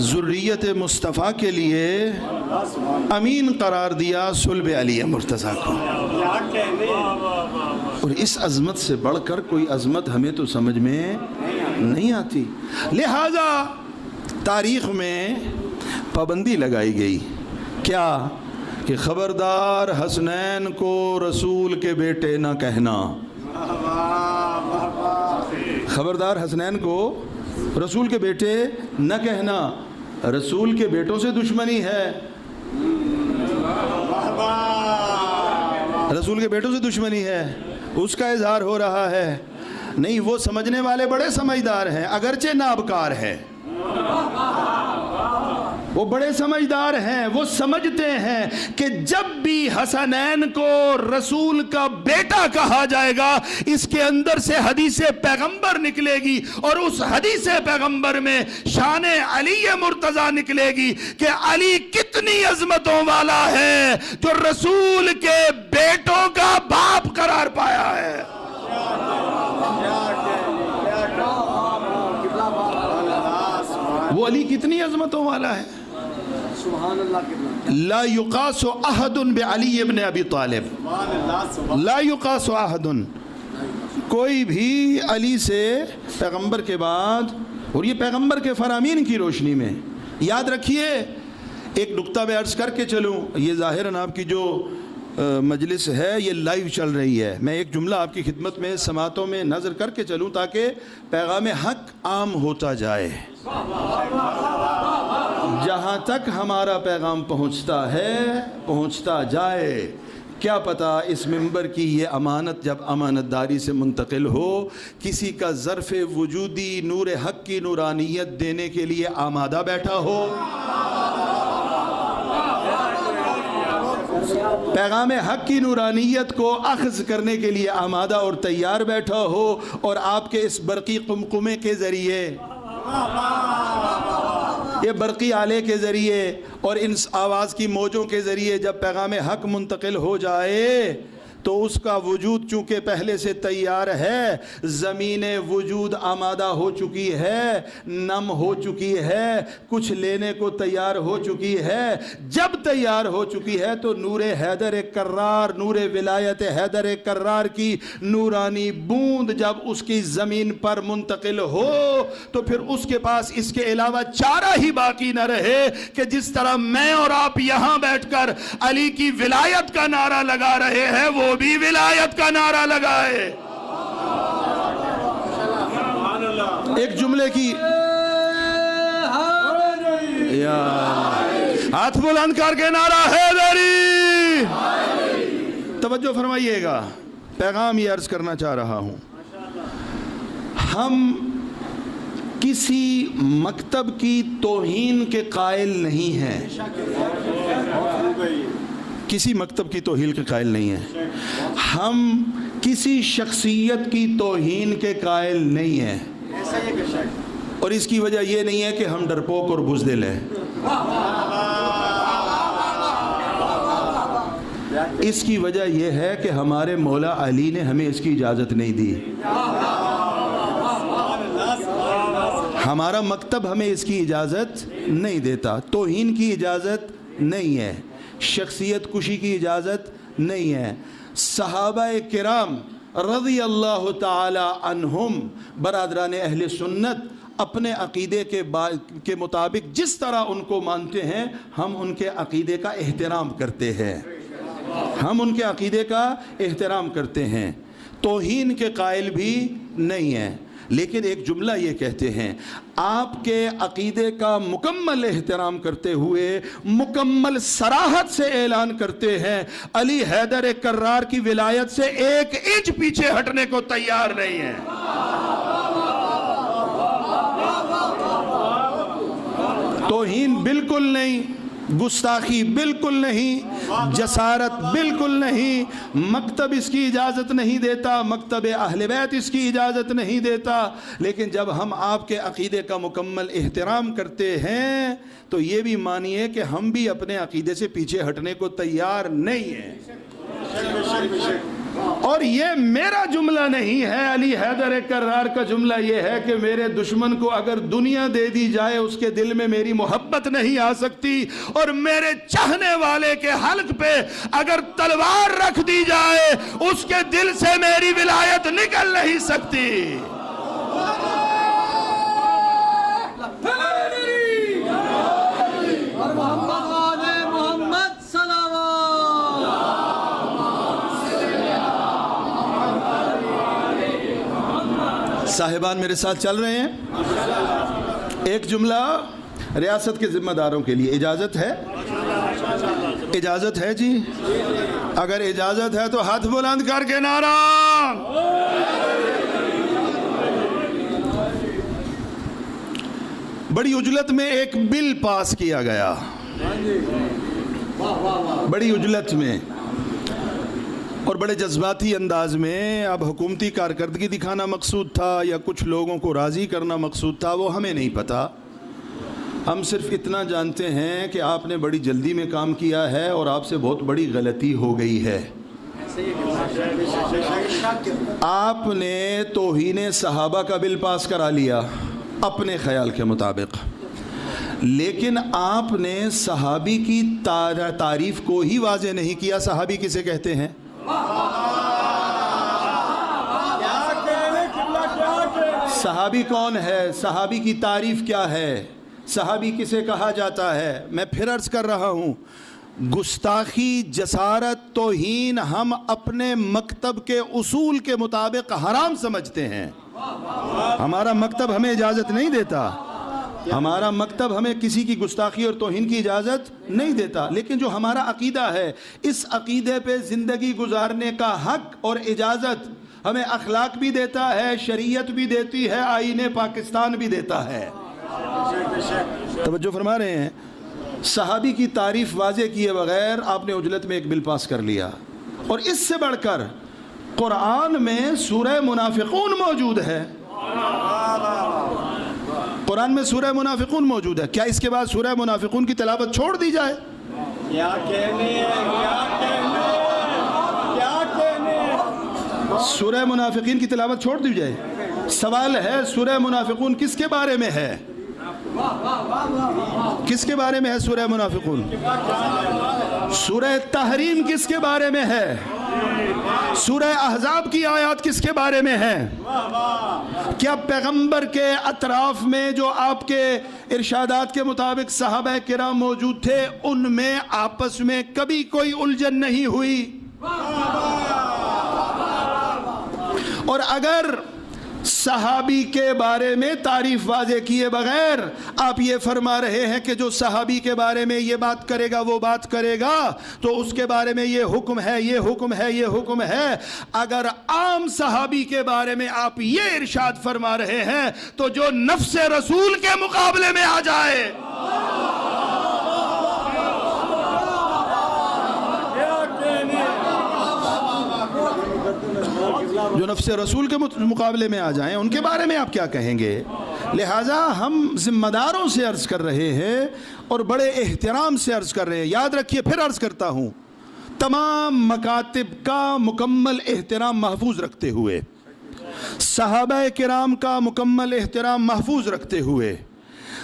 ذریت مصطفیٰ کے لیے امین قرار دیا صلب علی مرتضیٰ کو۔ اور اس عظمت سے بڑھ کر کوئی عظمت ہمیں تو سمجھ میں نہیں آتی، لہذا تاریخ میں پابندی لگائی گئی، کیا کہ خبردار حسنین کو رسول کے بیٹے نہ کہنا۔ خبردار حسنین کو رسول کے بیٹے نہ کہنا، رسول کے بیٹوں سے دشمنی ہے، رسول کے بیٹوں سے دشمنی ہے، اس کا اظہار ہو رہا ہے۔ نہیں، وہ سمجھنے والے بڑے سمجھدار ہیں، اگرچہ نابکار ہے، وہ بڑے سمجھدار ہیں، وہ سمجھتے ہیں کہ جب بھی حسنین کو رسول کا بیٹا کہا جائے گا اس کے اندر سے حدیث پیغمبر نکلے گی، اور اس حدیث پیغمبر میں شان علی مرتضیٰ نکلے گی کہ علی کتنی عظمتوں والا ہے جو رسول کے بیٹوں کا باپ قرار پایا ہے۔ وہ علی کتنی عظمتوں والا ہے۔ لا یقاس احد بعلی ابن ابی طالب، لا یقاس احد، کوئی بھی علی سے پیغمبر کے بعد، اور یہ پیغمبر کے فرامین کی روشنی میں یاد رکھیے۔ ایک نقطہ میں عرض کر کے چلوں، یہ ظاہراً آپ کی جو مجلس ہے یہ لائیو چل رہی ہے، میں ایک جملہ آپ کی خدمت میں سماعتوں میں نظر کر کے چلوں تاکہ پیغام حق عام ہوتا جائے۔ جہاں تک ہمارا پیغام پہنچتا ہے پہنچتا جائے، کیا پتہ اس منبر کی یہ امانت جب امانت داری سے منتقل ہو کسی کا ظرف وجودی نور حق کی نورانیت دینے کے لیے آمادہ بیٹھا ہو، پیغام حق کی نورانیت کو اخذ کرنے کے لیے آمادہ اور تیار بیٹھا ہو، اور آپ کے اس برقی قمقمے کے ذریعے، یہ برقی آلے کے ذریعے اور ان آواز کی موجوں کے ذریعے جب پیغام حق منتقل ہو جائے تو اس کا وجود چونکہ پہلے سے تیار ہے، زمین وجود آمادہ ہو چکی ہے، نم ہو چکی ہے، کچھ لینے کو تیار ہو چکی ہے۔ جب تیار ہو چکی ہے تو نور حیدر کرار، نور ولایت حیدر کرار کی نورانی بوند جب اس کی زمین پر منتقل ہو تو پھر اس کے پاس اس کے علاوہ چارہ ہی باقی نہ رہے کہ جس طرح میں اور آپ یہاں بیٹھ کر علی کی ولایت کا نعرہ لگا رہے ہیں، وہ بھی ولایت کا نعرہ لگائے۔ ایک جملے کی ہاتھ بلند کر کے نعرہ حیدری، توجہ فرمائیے گا، پیغام یہ عرض کرنا چاہ رہا ہوں، ہم کسی مکتب کی توہین کے قائل نہیں ہیں، کسی مکتب کی توہین کے قائل نہیں ہیں، ہم کسی شخصیت کی توہین کے قائل نہیں ہیں، اور اس کی وجہ یہ نہیں ہے کہ ہم ڈرپوک اور بزدل ہیں۔ اس کی وجہ یہ ہے کہ ہمارے مولا علی نے ہمیں اس کی اجازت نہیں دی. ہمارا مکتب ہمیں اس کی اجازت نہیں دیتا. توہین کی اجازت نہیں ہے, شخصیت کشی کی اجازت نہیں ہے. صحابہ کرام رضی اللہ تعالی عنہم برادران اہل سنت اپنے عقیدے کے مطابق جس طرح ان کو مانتے ہیں, ہم ان کے عقیدے کا احترام کرتے ہیں. ہم ان کے عقیدے کا احترام کرتے ہیں, توہین کے قائل بھی نہیں ہیں. لیکن ایک جملہ یہ کہتے ہیں, آپ کے عقیدے کا مکمل احترام کرتے ہوئے مکمل صراحت سے اعلان کرتے ہیں, علی حیدر کرار کی ولایت سے 1 انچ پیچھے ہٹنے کو تیار نہیں ہیں. توہین بالکل نہیں, گستاخی بالکل نہیں, جسارت بالکل نہیں, مکتب اس کی اجازت نہیں دیتا, مکتب اہل بیت اس کی اجازت نہیں دیتا. لیکن جب ہم آپ کے عقیدے کا مکمل احترام کرتے ہیں تو یہ بھی مانیے کہ ہم بھی اپنے عقیدے سے پیچھے ہٹنے کو تیار نہیں ہیں. اور یہ میرا جملہ نہیں ہے, علی حیدر کرار کا جملہ یہ ہے کہ میرے دشمن کو اگر دنیا دے دی جائے اس کے دل میں میری محبت نہیں آ سکتی, اور میرے چاہنے والے کے حلق پہ اگر تلوار رکھ دی جائے اس کے دل سے میری ولایت نکل نہیں سکتی. صاحبان میرے ساتھ چل رہے ہیں؟ ایک جملہ ریاست کے ذمہ داروں کے لیے. اجازت ہے؟ اجازت ہے جی؟ اگر اجازت ہے تو ہاتھ بلند کر کے نعرہ. بڑی عجلت میں ایک بل پاس کیا گیا, بڑی عجلت میں اور بڑے جذباتی انداز میں. اب حکومتی کارکردگی دکھانا مقصود تھا یا کچھ لوگوں کو راضی کرنا مقصود تھا, وہ ہمیں نہیں پتا. ہم صرف اتنا جانتے ہیں کہ آپ نے بڑی جلدی میں کام کیا ہے اور آپ سے بہت بڑی غلطی ہو گئی ہے. آپ نے توہین صحابہ کا بل پاس کرا لیا اپنے خیال کے مطابق, لیکن آپ نے صحابی کی تعریف کو ہی واضح نہیں کیا. صحابی کسے کہتے ہیں؟ صحابی کون ہے؟ صحابی کی تعریف کیا ہے؟ صحابی کسے کہا جاتا ہے؟ میں پھر عرض کر رہا ہوں, گستاخی, جسارت, توہین ہم اپنے مکتب کے اصول کے مطابق حرام سمجھتے ہیں. ہمارا مکتب ہمیں اجازت نہیں دیتا, ہمارا مکتب ہمیں کسی کی گستاخی اور توہین کی اجازت نہیں دیتا. لیکن جو ہمارا عقیدہ ہے, اس عقیدے پہ زندگی گزارنے کا حق اور اجازت ہمیں اخلاق بھی دیتا ہے, شریعت بھی دیتی ہے, آئین پاکستان بھی دیتا ہے. توجہ فرما رہے ہیں؟ صحابی کی تعریف واضح کیے بغیر آپ نے عجلت میں ایک بل پاس کر لیا. اور اس سے بڑھ کر قرآن میں سورہ منافقون موجود ہے. قرآن میں سورہ منافقون موجود ہے. کیا اس کے بعد سورہ منافقون کی تلاوت چھوڑ دی جائے؟ کیا کہنے ہیں؟ سورہ منافقین کی تلاوت چھوڑ دی جائے؟ سوال ہے, سورہ منافقون کس کے بارے میں ہے؟ کس کے بارے میں ہے سورہ منافقون؟ سورہ تحریم کس کے بارے میں ہے؟ سورہ احزاب کی آیات کس کے بارے میں ہے؟ کیا پیغمبر کے اطراف میں جو آپ کے ارشادات کے مطابق صحابہ کرام موجود تھے, ان میں آپس میں کبھی کوئی الجھن نہیں ہوئی؟ اور اگر صحابی کے بارے میں تعریف واضح کیے بغیر آپ یہ فرما رہے ہیں کہ جو صحابی کے بارے میں یہ بات کرے گا وہ بات کرے گا, تو اس کے بارے میں یہ حکم ہے, یہ حکم ہے, یہ حکم ہے. اگر عام صحابی کے بارے میں آپ یہ ارشاد فرما رہے ہیں تو جو نفس رسول کے مقابلے میں آ جائے, جو نفس رسول کے مقابلے میں آ جائیں, ان کے بارے میں آپ کیا کہیں گے؟ لہٰذا ہم ذمہ داروں سے عرض کر رہے ہیں اور بڑے احترام سے عرض کر رہے ہیں. یاد رکھیے, پھر عرض کرتا ہوں, تمام مکاتب کا مکمل احترام محفوظ رکھتے ہوئے، صحابہ کرام کا مکمل احترام محفوظ رکھتے ہوئے،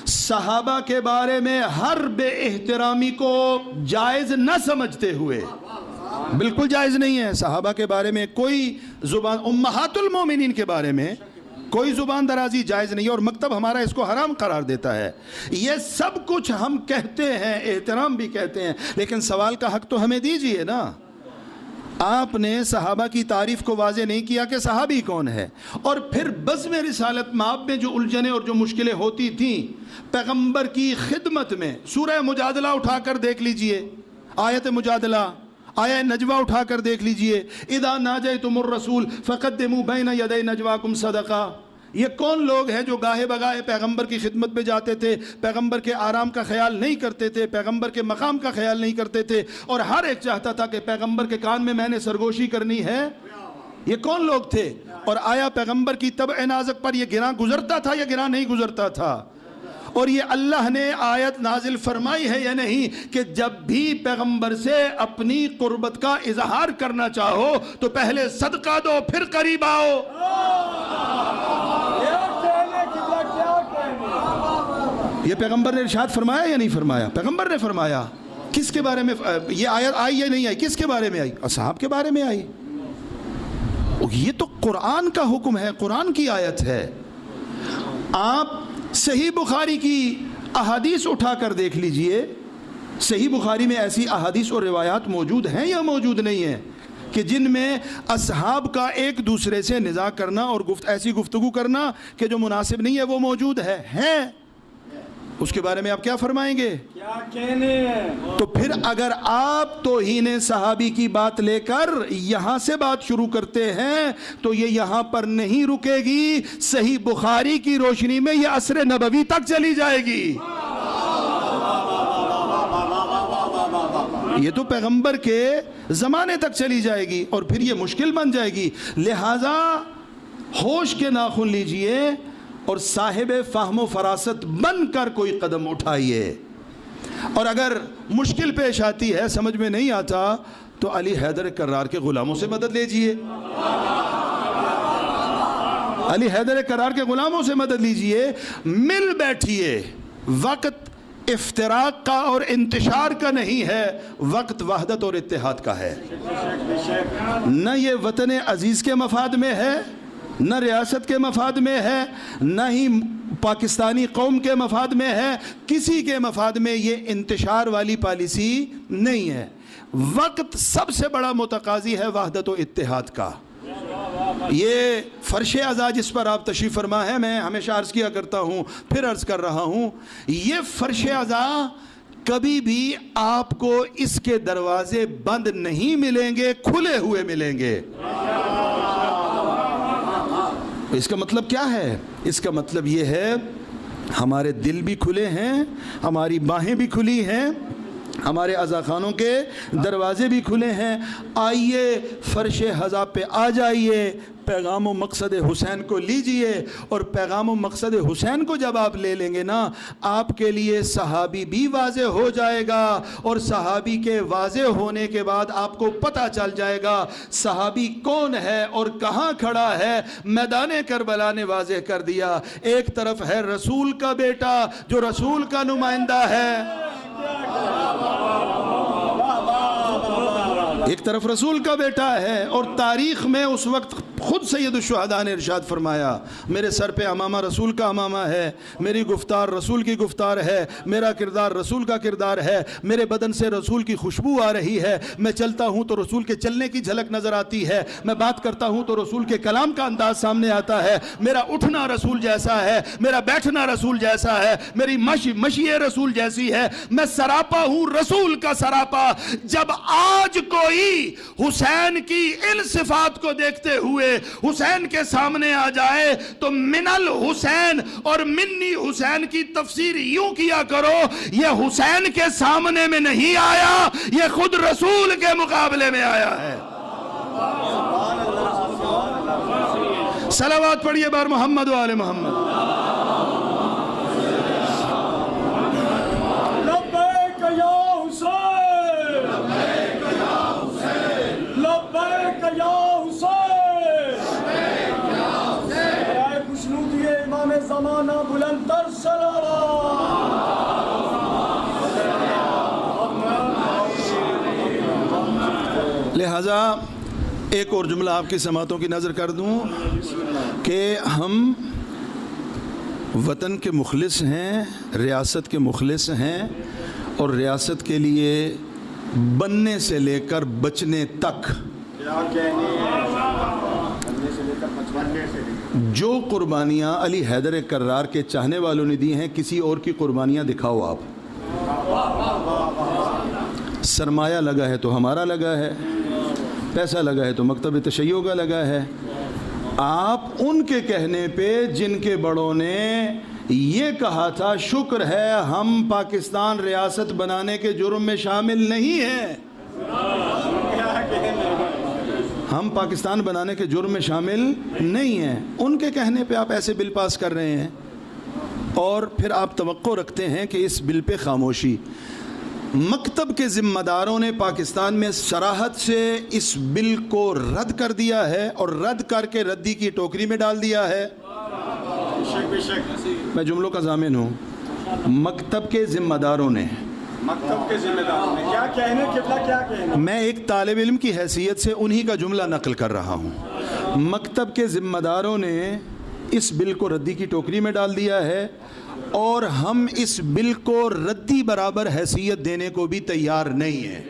صحابہ کے بارے میں ہر بے احترامی کو جائز نہ سمجھتے ہوئے، بالکل جائز نہیں ہے صحابہ کے بارے میں کوئی زبان، امہات المومنین کے بارے میں کوئی زبان درازی جائز نہیں ہے، اور مکتب ہمارا اس کو حرام قرار دیتا ہے۔ یہ سب کچھ ہم کہتے ہیں، احترام بھی کہتے ہیں، لیکن سوال کا حق تو ہمیں دیجئے نا۔ آپ نے صحابہ کی تعریف کو واضح نہیں کیا کہ صحابی کون ہے، اور پھر بزم رسالت مآب میں جو الجھنیں اور جو مشکلیں ہوتی تھیں پیغمبر کی خدمت میں، سورہ مجادلہ اٹھا کر دیکھ لیجئے، آیت مجادلہ، آیت نجوہ اٹھا کر دیکھ لیجئے، اذا ناجیتم الرسول فقدموا بین یدی نجواکم صدقہ۔ یہ کون لوگ ہیں جو گاہے بگاہے پیغمبر کی خدمت میں جاتے تھے، پیغمبر کے آرام کا خیال نہیں کرتے تھے، پیغمبر کے مقام کا خیال نہیں کرتے تھے، اور ہر ایک چاہتا تھا کہ پیغمبر کے کان میں میں نے سرگوشی کرنی ہے؟ یہ کون لوگ تھے؟ اور آیا پیغمبر کی طبع نازک پر یہ گراں گزرتا تھا یا گراں نہیں گزرتا تھا؟ اور یہ اللہ نے آیت نازل فرمائی ہے یا نہیں کہ جب بھی پیغمبر سے اپنی قربت کا اظہار کرنا چاہو تو پہلے صدقہ دو پھر قریب آؤ۔ یہ پیغمبر نے ارشاد فرمایا یا نہیں فرمایا؟ پیغمبر نے فرمایا۔ کس کے بارے میں یہ آیت آئی یا نہیں آئی؟ کس کے بارے میں آئی؟ اصحاب کے بارے میں آئی۔ یہ تو قرآن کا حکم ہے، قرآن کی آیت ہے۔ آپ صحیح بخاری کی احادیث اٹھا کر دیکھ لیجئے، صحیح بخاری میں ایسی احادیث اور روایات موجود ہیں یا موجود نہیں ہیں کہ جن میں اصحاب کا ایک دوسرے سے نزاع کرنا اور ایسی گفتگو کرنا کہ جو مناسب نہیں ہے وہ موجود ہے؟ اس کے بارے میں آپ کیا فرمائیں گے؟ کیا کہنے ہیں؟ تو پھر اگر آپ توہین صحابی کی بات لے کر یہاں سے بات شروع کرتے ہیں تو یہ یہاں پر نہیں رکے گی، صحیح بخاری کی روشنی میں یہ عصر نبوی تک چلی جائے گی۔ یہ تو پیغمبر کے زمانے تک چلی جائے گی اور پھر یہ مشکل بن جائے گی۔ لہٰذا ہوش کے ناخن لیجئے اور صاحب فہم و فراست بن کر کوئی قدم اٹھائیے، اور اگر مشکل پیش آتی ہے، سمجھ میں نہیں آتا، تو علی حیدر کرار کے غلاموں سے مدد لیجئے، علی حیدر کرار کے غلاموں سے مدد لیجئے، مل بیٹھیے۔ وقت افتراق کا اور انتشار کا نہیں ہے، وقت وحدت اور اتحاد کا ہے۔ نہ یہ وطن عزیز کے مفاد میں ہے، نہ ریاست کے مفاد میں ہے، نہ ہی پاکستانی قوم کے مفاد میں ہے، کسی کے مفاد میں یہ انتشار والی پالیسی نہیں ہے۔ وقت سب سے بڑا متقاضی ہے وحدت و اتحاد کا۔ یہ فرش عزا جس پر آپ تشریف فرما ہے، میں ہمیشہ عرض کیا کرتا ہوں، پھر عرض کر رہا ہوں، یہ فرش عزا کبھی بھی آپ کو اس کے دروازے بند نہیں ملیں گے، کھلے ہوئے ملیں گے۔ اس کا مطلب کیا ہے؟ اس کا مطلب یہ ہے ہمارے دل بھی کھلے ہیں، ہماری باہیں بھی کھلی ہیں، ہمارے عزاخانوں کے دروازے بھی کھلے ہیں۔ آئیے فرش حضا پہ آ جائیے، پیغام و مقصد حسین کو لیجئے، اور پیغام و مقصد حسین کو جب آپ لے لیں گے نا، آپ کے لیے صحابی بھی واضح ہو جائے گا، اور صحابی کے واضح ہونے کے بعد آپ کو پتہ چل جائے گا صحابی کون ہے اور کہاں کھڑا ہے۔ میدان کربلا نے واضح کر دیا، ایک طرف ہے رسول کا بیٹا جو رسول کا نمائندہ ہے، ایک طرف رسول کا بیٹا ہے، اور تاریخ میں اس وقت خود سید الشہداء نے ارشاد فرمایا، میرے سر پہ امامہ رسول کا امامہ ہے، میری گفتار رسول کی گفتار ہے، میرا کردار رسول کا کردار ہے، میرے بدن سے رسول کی خوشبو آ رہی ہے، میں چلتا ہوں تو رسول کے چلنے کی جھلک نظر آتی ہے، میں بات کرتا ہوں تو رسول کے کلام کا انداز سامنے آتا ہے، میرا اٹھنا رسول جیسا ہے، میرا بیٹھنا رسول جیسا ہے، میری مشی رسول جیسی ہے، میں سراپا ہوں رسول کا سراپا۔ جب آج کوئی حسین کی ان صفات کو دیکھتے ہوئے حسین کے سامنے آ جائے تو من الحسین اور منی حسین کی تفسیر یوں کیا کرو، یہ حسین کے سامنے میں نہیں آیا، یہ خود رسول کے مقابلے میں آیا ہے۔ صلوات پڑھیے بار محمد و آل محمد۔ لبیک یا حسین، لبیک یا حسین۔ زمانہ بلند تر لہٰذا ایک اور جملہ آپ کی سماعتوں کی نظر کر دوں کہ ہم وطن کے مخلص ہیں، ریاست کے مخلص ہیں، اور ریاست کے لیے بننے سے لے کر بچنے تک جو قربانیاں علی حیدر کرار کے چاہنے والوں نے دی ہیں، کسی اور کی قربانیاں دکھاؤ آپ۔ سرمایہ لگا ہے تو ہمارا لگا ہے، پیسہ لگا ہے تو مکتب تشیع کا لگا ہے۔ آپ ان کے کہنے پہ جن کے بڑوں نے یہ کہا تھا شکر ہے ہم پاکستان ریاست بنانے کے جرم میں شامل نہیں ہیں، ہم پاکستان بنانے کے جرم میں شامل نہیں ہیں، ان کے کہنے پہ آپ ایسے بل پاس کر رہے ہیں، اور پھر آپ توقع رکھتے ہیں کہ اس بل پہ خاموشی۔ مکتب کے ذمہ داروں نے پاکستان میں صراحت سے اس بل کو رد کر دیا ہے، اور رد کر کے ردی کی ٹوکری میں ڈال دیا ہے۔ میں جملوں کا ضامن ہوں۔ مکتب کے ذمہ داروں نے کیا کہنے قبلہ کیا کہنے؟ میں ایک طالب علم کی حیثیت سے انہی کا جملہ نقل کر رہا ہوں۔ مکتب کے ذمہ داروں نے اس بل کو ردی کی ٹوکری میں ڈال دیا ہے، اور ہم اس بل کو ردی برابر حیثیت دینے کو بھی تیار نہیں ہیں۔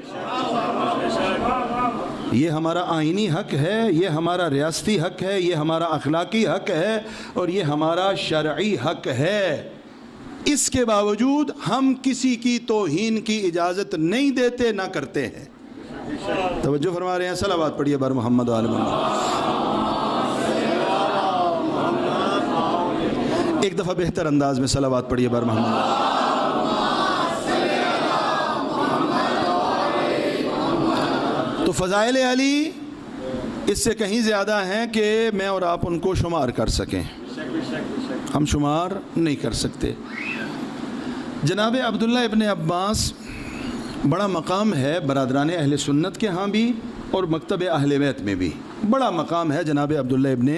یہ ہمارا آئینی حق ہے، یہ ہمارا ریاستی حق ہے، یہ ہمارا اخلاقی حق ہے، اور یہ ہمارا شرعی حق ہے۔ اس کے باوجود ہم کسی کی توہین کی اجازت نہیں دیتے، نہ کرتے ہیں۔ توجہ فرما رہے ہیں؟ صلوات پڑھیے بر محمد و آل محمد۔ ایک دفعہ بہتر انداز میں صلوات پڑھیے بر محمد۔ تو فضائل علی اس سے کہیں زیادہ ہیں کہ میں اور آپ ان کو شمار کر سکیں، ہم شمار نہیں کر سکتے۔ جناب عبداللہ ابن عباس بڑا مقام ہے برادران اہل سنت کے ہاں بھی، اور مکتب اہل بیت میں بھی بڑا مقام ہے جناب عبداللہ ابن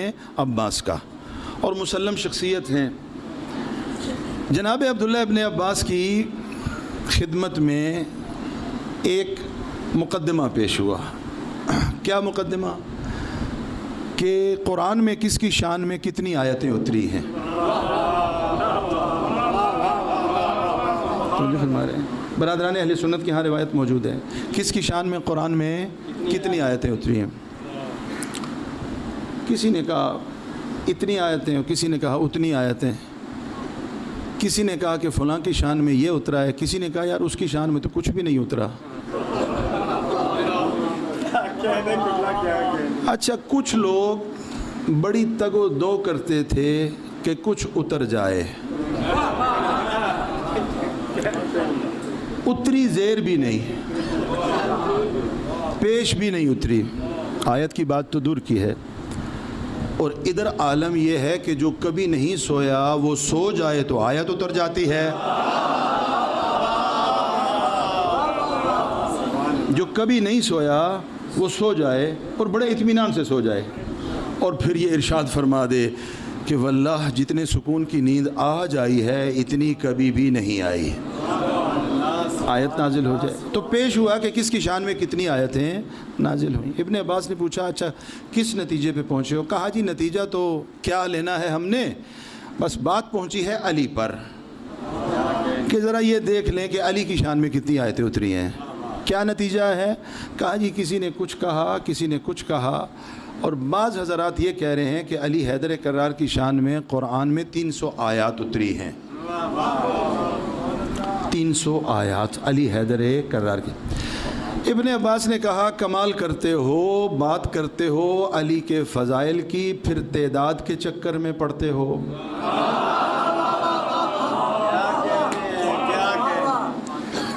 عباس کا، اور مسلم شخصیت ہیں۔ جناب عبداللہ ابن عباس کی خدمت میں ایک مقدمہ پیش ہوا۔ کیا مقدمہ؟ کہ قرآن میں کس کی شان میں کتنی آیتیں اتری ہیں۔ برادران اہل سنت کی ہاں روایت موجود ہے، کس کی شان میں قرآن میں کتنی آیتیں اتری ہیں۔ کسی نے کہا اتنی آیتیں، کسی نے کہا اتنی آیتیں، کسی نے کہا کہ فلاں کی شان میں یہ اترا ہے، کسی نے کہا یار اس کی شان میں تو کچھ بھی نہیں اترا۔ اچھا، کچھ لوگ بڑی تگ و دو کرتے تھے کہ کچھ اتر جائے، اتری زیر بھی نہیں، پیش بھی نہیں اتری، آیت کی بات تو دور کی ہے۔ اور ادھر عالم یہ ہے کہ جو کبھی نہیں سویا وہ سو جائے تو آیت اتر جاتی ہے، جو کبھی نہیں سویا وہ سو جائے اور بڑے اطمینان سے سو جائے، اور پھر یہ ارشاد فرما دے کہ واللہ جتنے سکون کی نیند آج آئی ہے اتنی کبھی بھی نہیں آئی، آیت نازل ہو جائے۔ تو پیش ہوا کہ کس کی شان میں کتنی آیتیں نازل ہوئیں۔ ابن عباس نے پوچھا اچھا کس نتیجے پہ پہنچے ہو؟ کہا جی نتیجہ تو کیا لینا ہے ہم نے، بس بات پہنچی ہے علی پر، کہ ذرا یہ دیکھ لیں کہ علی کی شان میں کتنی آیتیں اتری ہیں۔ کیا نتیجہ ہے؟ کہا جی کسی نے کچھ کہا، کسی نے کچھ کہا، اور بعض حضرات یہ کہہ رہے ہیں کہ علی حیدر کرار کی شان میں قرآن میں 300 آیات اتری ہیں، 300 آیات علی حیدر کرار کی۔ ابن عباس نے کہا کمال کرتے ہو، بات کرتے ہو علی کے فضائل کی، پھر تعداد کے چکر میں پڑتے ہو۔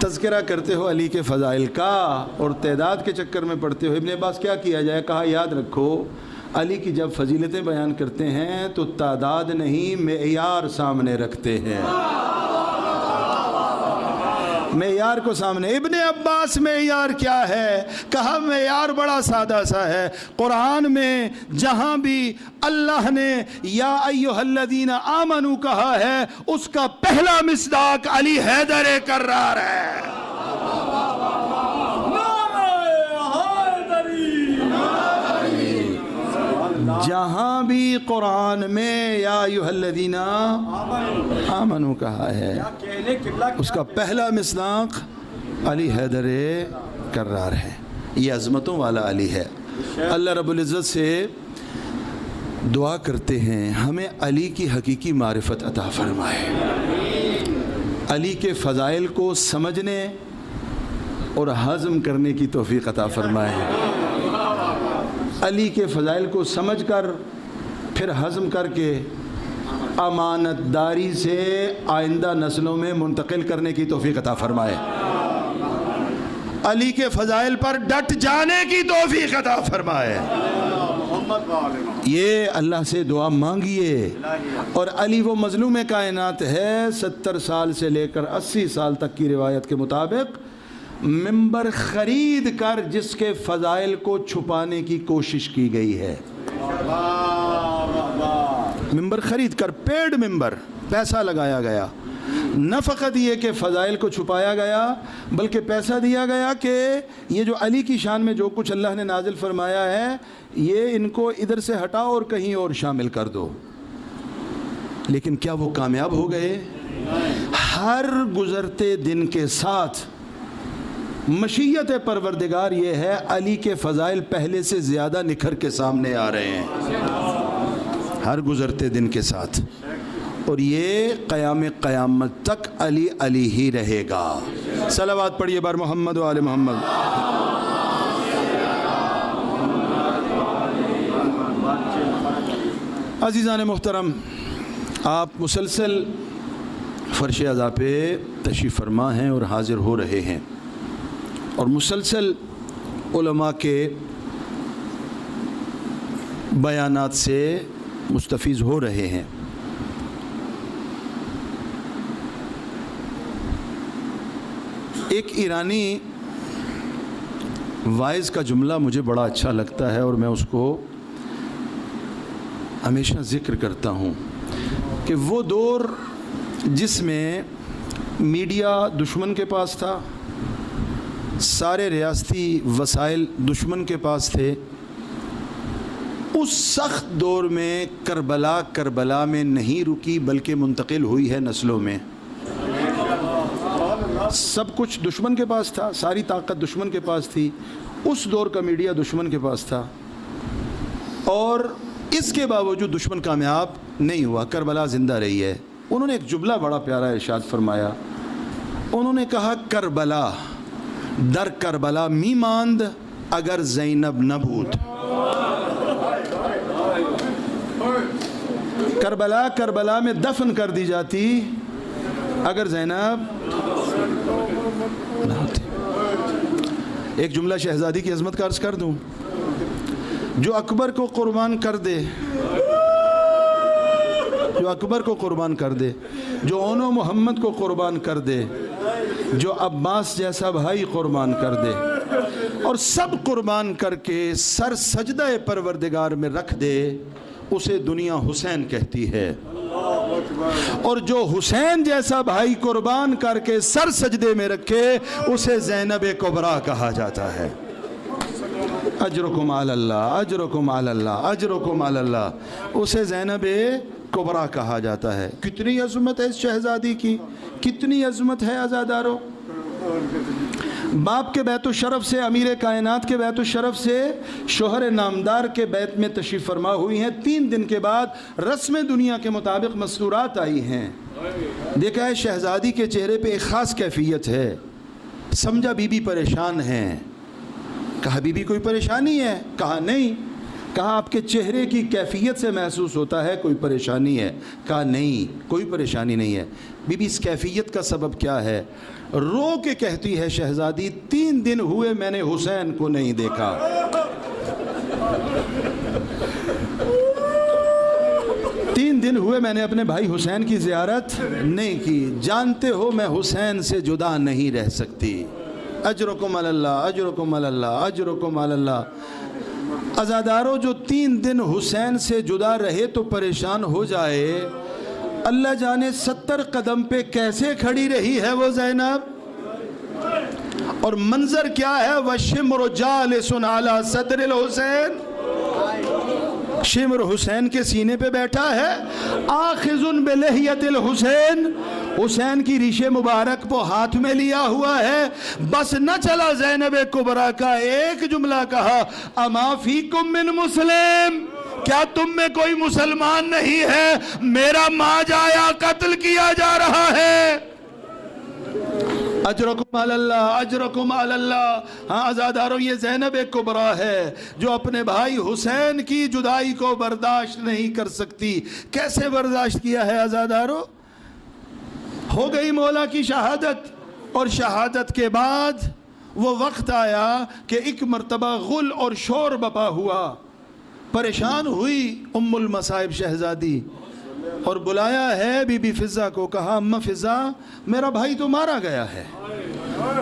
تذکرہ کرتے ہو علی کے فضائل کا اور تعداد کے چکر میں پڑتے ہو۔ ابن عباس کیا کیا جائے؟ کہا یاد رکھو علی کی جب فضیلتیں بیان کرتے ہیں تو تعداد نہیں معیار سامنے رکھتے ہیں، معیار کو سامنے. ابن عباس معیار کیا ہے؟ کہا معیار بڑا سادہ سا ہے. قرآن میں جہاں بھی اللہ نے یا ایھا الذین آمنو کہا ہے اس کا پہلا مصداق علی حیدر کرار ہے. جہاں بھی قرآن میں یا ایھا الذین آمنو کہا ہے اس کا پہلا مصداق علی حیدر کرار ہے. یہ عظمتوں والا علی ہے. اللہ رب العزت سے دعا کرتے ہیں ہمیں علی کی حقیقی معرفت عطا فرمائے, علی کے فضائل کو سمجھنے اور ہضم کرنے کی توفیق عطا فرمائے. علی کے فضائل کو سمجھ کر پھر ہضم کر کے امانت داری سے آئندہ نسلوں میں منتقل کرنے کی توفیق عطا فرمائے. علی کے فضائل پر ڈٹ جانے کی توفیق عطا فرمائے. یہ اللہ سے دعا مانگیے. اور علی وہ مظلوم کائنات ہے, 70 سال سے لے کر 80 سال تک کی روایت کے مطابق ممبر خرید کر جس کے فضائل کو چھپانے کی کوشش کی گئی ہے. ممبر خرید کر, پیڈ ممبر, پیسہ لگایا گیا. نہ فقط یہ کہ فضائل کو چھپایا گیا بلکہ پیسہ دیا گیا کہ یہ جو علی کی شان میں جو کچھ اللہ نے نازل فرمایا ہے یہ ان کو ادھر سے ہٹاؤ اور کہیں اور شامل کر دو. لیکن کیا وہ کامیاب ہو گئے؟ ہر گزرتے دن کے ساتھ مشیت پروردگار یہ ہے علی کے فضائل پہلے سے زیادہ نکھر کے سامنے آ رہے ہیں ہر گزرتے دن کے ساتھ. اور یہ قیامت تک علی علی ہی رہے گا. صلوات پڑھیے بار محمد و آل محمد. عزیزان محترم, آپ مسلسل فرش عزا پہ تشریف فرما ہیں اور حاضر ہو رہے ہیں اور مسلسل علماء کے بیانات سے مستفیض ہو رہے ہیں. ایک ایرانی وائز کا جملہ مجھے بڑا اچھا لگتا ہے اور میں اس کو ہمیشہ ذکر کرتا ہوں کہ وہ دور جس میں میڈیا دشمن کے پاس تھا, سارے ریاستی وسائل دشمن کے پاس تھے, اس سخت دور میں کربلا میں نہیں رکی بلکہ منتقل ہوئی ہے نسلوں میں. سب کچھ دشمن کے پاس تھا, ساری طاقت دشمن کے پاس تھی, اس دور کا میڈیا دشمن کے پاس تھا اور اس کے باوجود دشمن کامیاب نہیں ہوا, کربلا زندہ رہی ہے. انہوں نے ایک جملہ بڑا پیارا ارشاد فرمایا. انہوں نے کہا کربلا در کربلا می ماند اگر زینب نہ بود. کربلا میں دفن کر دی جاتی اگر زینب نہ ہوتی. ایک جملہ شہزادی کی عظمت کا عرض کر دوں, جو اکبر کو قربان کر دے, جو اکبر کو قربان کر دے, جو اونو محمد کو قربان کر دے, جو عباس جیسا بھائی قربان کر دے اور سب قربان کر کے سر سجدہ پروردگار میں رکھ دے, اسے دنیا حسین کہتی ہے. اور جو حسین جیسا بھائی قربان کر کے سر سجدے میں رکھے اسے زینب کبریٰ کہا جاتا ہے. اجرکم علی اللہ, اجرکم علی اللہ, اجرکم علی اللہ, اسے زینب کبریٰ کہا جاتا ہے. کتنی عظمت ہے اس شہزادی کی, کتنی عظمت ہے عزادارو. باپ کے بیت الشرف سے, امیر کائنات کے بیت الشرف سے شوہر نامدار کے بیت میں تشریف فرما ہوئی ہیں. 3 دن کے بعد رسم دنیا کے مطابق مسرورات آئی ہیں. دیکھا ہے شہزادی کے چہرے پہ ایک خاص کیفیت ہے. سمجھا بی بی پریشان ہیں. کہا بی بی کوئی پریشانی ہے؟ کہا نہیں. کہا آپ کے چہرے کی کیفیت سے محسوس ہوتا ہے کوئی پریشانی ہے. کہا نہیں, کوئی پریشانی نہیں ہے. بی بی اس کیفیت کا سبب کیا ہے؟ رو کے کہتی ہے شہزادی, 3 دن ہوئے میں نے حسین کو نہیں دیکھا. 3 دن دن ہوئے میں نے اپنے بھائی حسین کی زیارت نہیں کی. جانتے ہو میں حسین سے جدا نہیں رہ سکتی. اجرکم علی اللہ، اجرکم علی اللہ، اجرکم علی اللہ. عزادارو جو 3 دن حسین سے جدا رہے تو پریشان ہو جائے. اللہ جانے 70 قدم پہ کیسے کھڑی رہی ہے وہ زینب. اور منظر کیا ہے، وَالشِّمْرُ جَالِسٌ عَلَى صَدْرِ الْحُسَيْن. شمر حسین کے سینے پہ بیٹھا ہے. آخذٌ بلحیۃ الحسین، حسین کی ریش مبارک کو ہاتھ میں لیا ہوا ہے. بس نہ چلا زینب کبریٰ کا ایک جملہ کہا، اما فیکم من مسلم، کیا تم میں کوئی مسلمان نہیں ہے؟ میرا ماں جایا قتل کیا جا رہا ہے. اجرکم علی اللہ، اجرکم علی اللہ. ہاں عزادارو، یہ زینب کبریٰ ہے جو اپنے بھائی حسین کی جدائی کو برداشت نہیں کر سکتی. کیسے برداشت کیا ہے عزادارو؟ ہو گئی مولا کی شہادت، اور شہادت کے بعد وہ وقت آیا کہ ایک مرتبہ غل اور شور بپا ہوا. پریشان ہوئی ام المصائب شہزادی اور بلایا ہے بی بی فضہ کو. کہا اماں فضہ، میرا بھائی تو مارا گیا ہے،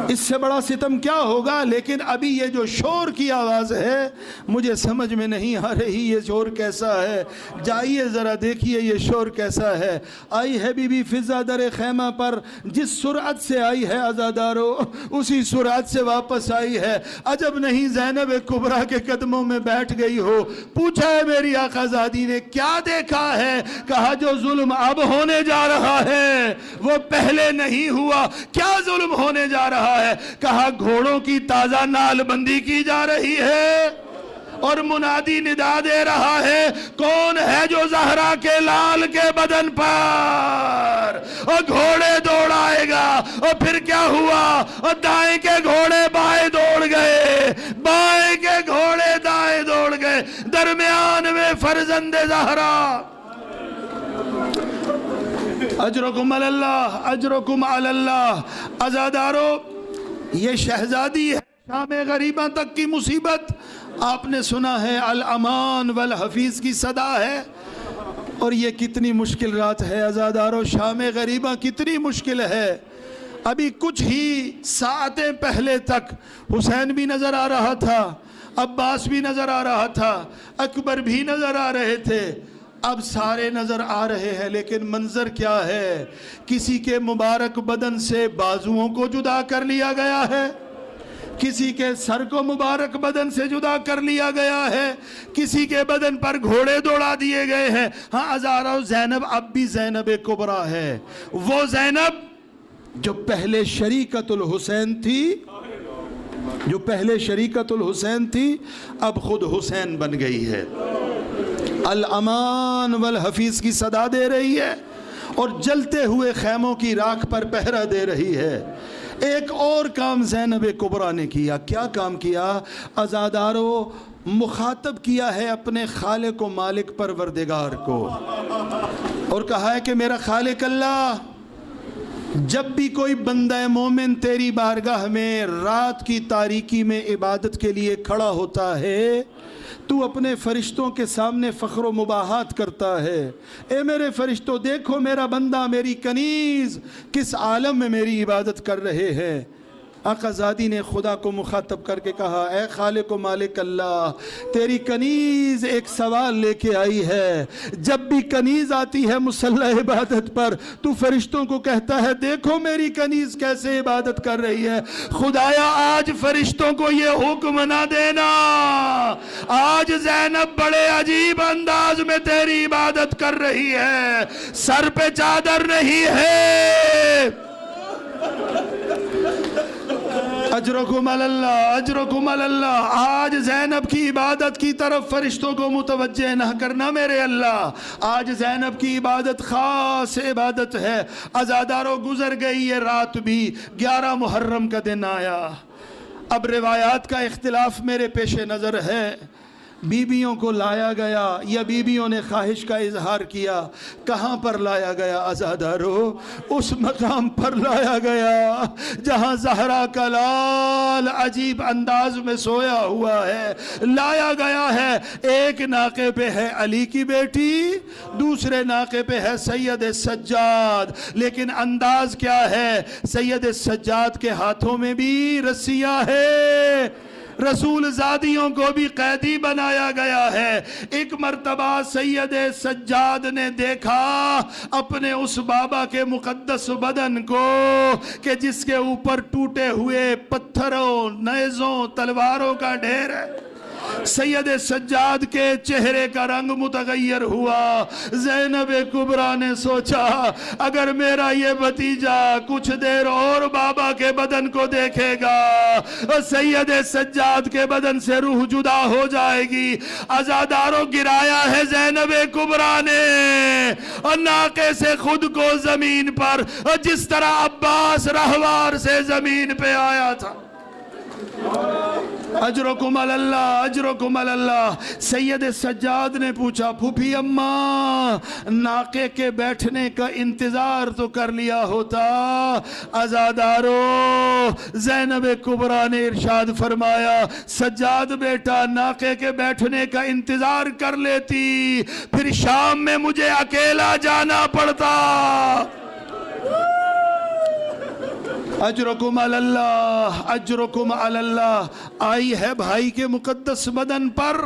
اس سے بڑا ستم کیا ہوگا؟ لیکن ابھی یہ جو شور کی آواز ہے مجھے سمجھ میں نہیں آ رہی، یہ شور کیسا ہے؟ جائیے ذرا دیکھیے یہ شور کیسا ہے. آئی ہے بی بی فضہ در خیمہ پر. جس سرعت سے آئی ہے عزادارو اسی سرعت سے واپس آئی ہے. عجب نہیں زینب کبریٰ کے قدموں میں بیٹھ گئی ہو. پوچھا ہے میری آقا زادی نے کیا دیکھا ہے؟ کہا جو ظلم اب ہونے جا رہا ہے وہ پہلے نہیں ہوا. کیا ظلم ہونے جا رہا ہے؟ کہا گھوڑوں کی تازہ نال بندی کی جا رہی ہے اور منادی ندا دے رہا ہے، کون ہے جو زہرا کے لال کے بدن پر؟ اور گھوڑے دوڑ آئے گا. اور پھر کیا ہوا؟ اور دائیں کے گھوڑے بائیں دوڑ گئے، بائیں کے گھوڑے دائیں دوڑ گئے، درمیان میں فرزند زہرا. اجرکم علی اللہ، اجرکم علی اللہ. عزادارو، یہ شہزادی ہے شام غریبہ تک کی مصیبت. آپ نے سنا ہے الامان والحفیظ کی صدا ہے، اور یہ کتنی مشکل رات ہے عزادارو. شام غریبہ کتنی مشکل ہے. ابھی کچھ ہی ساعتیں پہلے تک حسین بھی نظر آ رہا تھا، عباس بھی نظر آ رہا تھا، اکبر بھی نظر آ رہے تھے. اب سارے نظر آ رہے ہیں، لیکن منظر کیا ہے؟ کسی کے مبارک بدن سے بازوؤں کو جدا کر لیا گیا ہے، کسی کے سر کو مبارک بدن سے جدا کر لیا گیا ہے، کسی کے بدن پر گھوڑے دوڑا دیے گئے ہیں. ہاں عزادارو، زینب اب بھی زینب کبریٰ ہے. وہ زینب جو پہلے شریکت الحسین تھی، جو پہلے شریکت الحسین تھی، اب خود حسین بن گئی ہے. الامان والحفیظ کی صدا دے رہی ہے اور جلتے ہوئے خیموں کی راکھ پر پہرا دے رہی ہے. ایک اور کام زینب کبریٰ نے کیا. کیا کام کیا عزادارو؟ مخاطب کیا ہے اپنے خالق و مالک پروردگار کو اور کہا ہے کہ میرا خالق اللہ، جب بھی کوئی بندہ مومن تیری بارگاہ میں رات کی تاریکی میں عبادت کے لیے کھڑا ہوتا ہے، تو اپنے فرشتوں کے سامنے فخر و مباحات کرتا ہے. اے میرے فرشتوں، دیکھو میرا بندہ، میری کنیز کس عالم میں میری عبادت کر رہے ہیں. آقا زادی نے خدا کو مخاطب کر کے کہا، اے خالق و مالک اللہ، تیری کنیز ایک سوال لے کے آئی ہے. جب بھی کنیز آتی ہے مصلی عبادت پر تو فرشتوں کو کہتا ہے دیکھو میری کنیز کیسے عبادت کر رہی ہے. خدایا آج فرشتوں کو یہ حکم نہ دینا، آج زینب بڑے عجیب انداز میں تیری عبادت کر رہی ہے، سر پہ چادر نہیں ہے. اجرکم علی اللہ، اجرکم علی اللہ. آج زینب کی عبادت کی طرف فرشتوں کو متوجہ نہ کرنا میرے اللہ. آج زینب کی عبادت خاص عبادت ہے. عزادارو، گزر گئی یہ رات بھی، 11 محرم کا دن آیا. اب روایات کا اختلاف میرے پیش نظر ہے. بیویوں کو لایا گیا یا بیویوں نے خواہش کا اظہار کیا؟ کہاں پر لایا گیا عزادارو؟ اس مقام پر لایا گیا جہاں زہرا کا لال عجیب انداز میں سویا ہوا ہے. لایا گیا ہے، ایک ناقے پہ ہے علی کی بیٹی دوسرے ناقے پہ ہے سید سجاد، لیکن انداز کیا ہے؟ سید سجاد کے ہاتھوں میں بھی رسیاں ہے، رسول زادیوں کو بھی قیدی بنایا گیا ہے۔ ایک مرتبہ سید سجاد نے دیکھا اپنے اس بابا کے مقدس بدن کو کہ جس کے اوپر ٹوٹے ہوئے پتھروں، نیزوں، تلواروں کا ڈھیر ہے۔ سید سجاد کے چہرے کا رنگ متغیر ہوا۔ زینب کبریٰ نے سوچا اگر میرا یہ بھتیجا کچھ دیر اور بابا کے بدن کو دیکھے گا، سید سجاد کے بدن سے روح جدا ہو جائے گی۔ عزاداروں گرایا ہے زینب کبریٰ نے اور ناقے سے خود کو زمین پر، جس طرح عباس رہوار سے زمین پہ آیا تھا۔ اجرکم اللہ، اجرکم اللہ۔ سید سجاد نے پوچھا پھوپھی اماں ناقے کے بیٹھنے کا انتظار تو کر لیا ہوتا۔ عزادارو زینب کبریٰ نے ارشاد فرمایا سجاد بیٹا ناقے کے بیٹھنے کا انتظار کر لیتی، پھر شام میں مجھے اکیلا جانا پڑتا۔ اجرکم اللہ، اجرکم اللہ۔ آئی ہے بھائی کے مقدس بدن پر،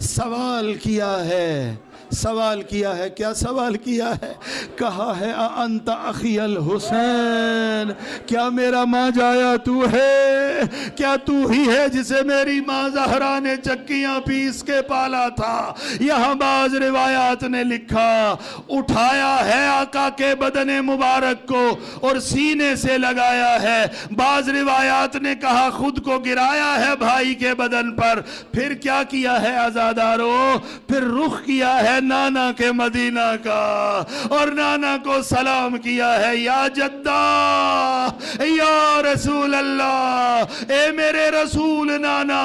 سوال کیا ہے، سوال کیا ہے، کیا سوال کیا ہے؟ کہا ہے انت اخی الحسین، کیا میرا ماں جایا تو ہے؟ کیا تو ہی ہے جسے میری ماں زہرا نے چکیاں پیس کے پالا تھا؟ یہاں بعض روایات نے لکھا اٹھایا ہے آقا کے بدن مبارک کو اور سینے سے لگایا ہے، بعض روایات نے کہا خود کو گرایا ہے بھائی کے بدن پر۔ پھر کیا کیا ہے عزادارو؟ پھر رخ کیا ہے نانا کے مدینہ کا اور نانا کو سلام کیا ہے، یا جدہ یا رسول اللہ، اے میرے رسول نانا،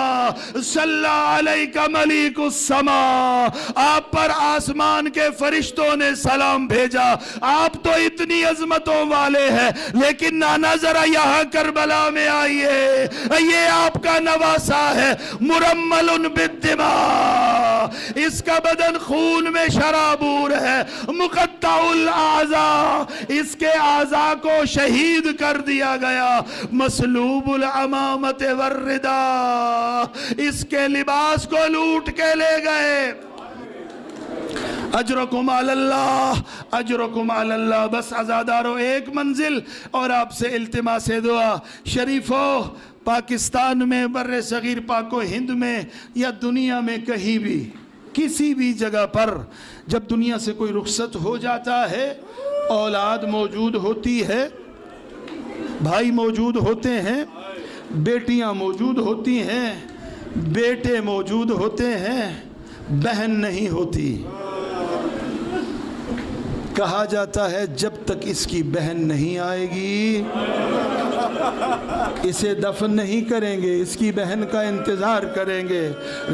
صلی علیکہ ملیک السماء، آپ پر آسمان کے فرشتوں نے سلام بھیجا، آپ تو اتنی عظمتوں والے ہیں، لیکن نانا ذرا یہاں کربلا میں آئیے، یہ آپ کا نواسا ہے، مرمل بالدماء، اس کا بدن خون میں شرابور ہے، مقطع الاعضاء، اس کے اعضاء کو شہید کر دیا گیا، مسلوب العمامت والرداء، اس کے لباس کو لوٹ کے لے گئے۔ اجرکم علی اللہ، اجرکم علی اللہ۔ بس عزادارو ایک منزل اور آپ سے التماس دعا، شریفو پاکستان میں، بر صغیر پاک و ہند میں یا دنیا میں کہیں بھی کسی بھی جگہ پر جب دنیا سے کوئی رخصت ہو جاتا ہے، اولاد موجود ہوتی ہے، بھائی موجود ہوتے ہیں، بیٹیاں موجود ہوتی ہیں، بیٹے موجود ہوتے ہیں، بہن نہیں ہوتی۔ کہا جاتا ہے جب تک اس کی بہن نہیں آئے گی اسے دفن نہیں کریں گے، اس کی بہن کا انتظار کریں گے۔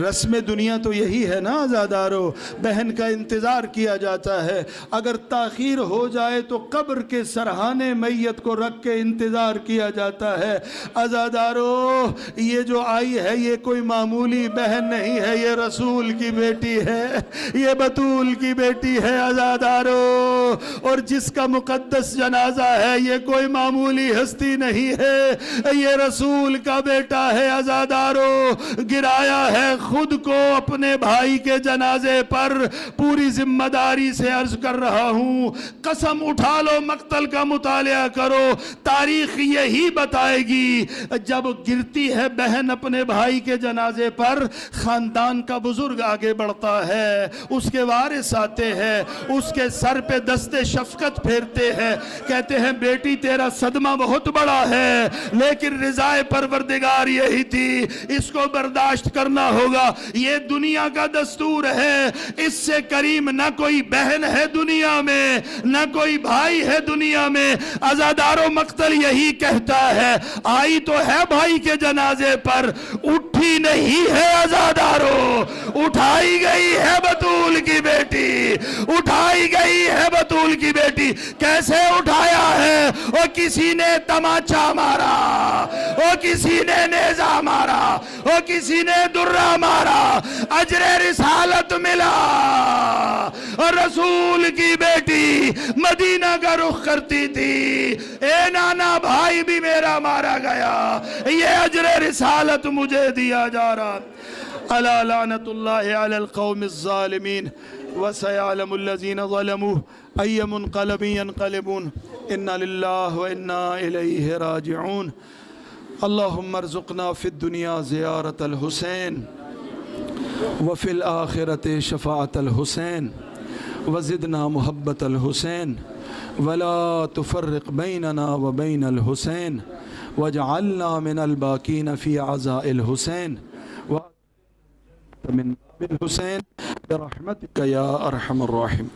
رسم دنیا تو یہی ہے نا عزادارو، بہن کا انتظار کیا جاتا ہے، اگر تاخیر ہو جائے تو قبر کے سرحانے میت کو رکھ کے انتظار کیا جاتا ہے۔ عزادارو یہ جو آئی ہے یہ کوئی معمولی بہن نہیں ہے، یہ رسول کی بیٹی ہے، یہ بطول کی بیٹی ہے عزادارو، اور جس کا مقدس جنازہ ہے یہ کوئی معمولی ہستی نہیں ہے، یہ رسول کا بیٹا ہے عزادارو، گرایا ہے خود کو اپنے بھائی کے جنازے پر۔ پوری ذمہ داری سے عرض کر رہا ہوں، قسم اٹھا لو، مقتل کا مطالعہ کرو، تاریخ یہی بتائے گی جب گرتی ہے بہن اپنے بھائی کے جنازے پر، خاندان کا بزرگ آگے بڑھتا ہے، اس کے وارث آتے ہیں، اس کے سر پہ دستے شفقت پھیرتے ہیں، کہتے ہیں بیٹی تیرا صدمہ بہت بڑا ہے لیکن رضائے پروردگار یہی تھی، اس کو برداشت کرنا ہوگا، یہ دنیا کا دستور ہے، اس سے کریم نہ کوئی بہن ہے دنیا میں، نہ کوئی بھائی ہے دنیا میں۔ عزادارو مقتل یہی کہتا ہے، آئی تو ہے بھائی کے جنازے پر، اٹھی نہیں ہے عزادارو، اٹھائی گئی ہے بطول کی بیٹی۔ اٹھائی گئی ہے بطول کی بیٹی. کیسے اٹھایا ہے؟ وہ کسی نے تماچا مارا، وہ کسی نے نیزہ مارا، وہ کسی نے درہ مارا، اجر رسالت ملا. اور رسول کی بیٹی مدینہ کا رخ کرتی تھی. اے نانا بھائی بھی میرا مارا گیا، یہ اجر رسالت مجھے دیا جا رہا. الا لعنت اللہ علی القوم الظالمین وسيعلم الذين ظلموا أي منقلب ينقلبون. إنا لله وإنا إليه راجعون. اللهم ارزقنا في الدنيا زيارة الحسين وفي الآخرة شفاعة الحسين وزدنا محبة الحسين ولا تفرق بيننا وبين الحسين واجعلنا من الباكين في عزاء الحسين من الحسين برحمتك يا أرحم الراحمين.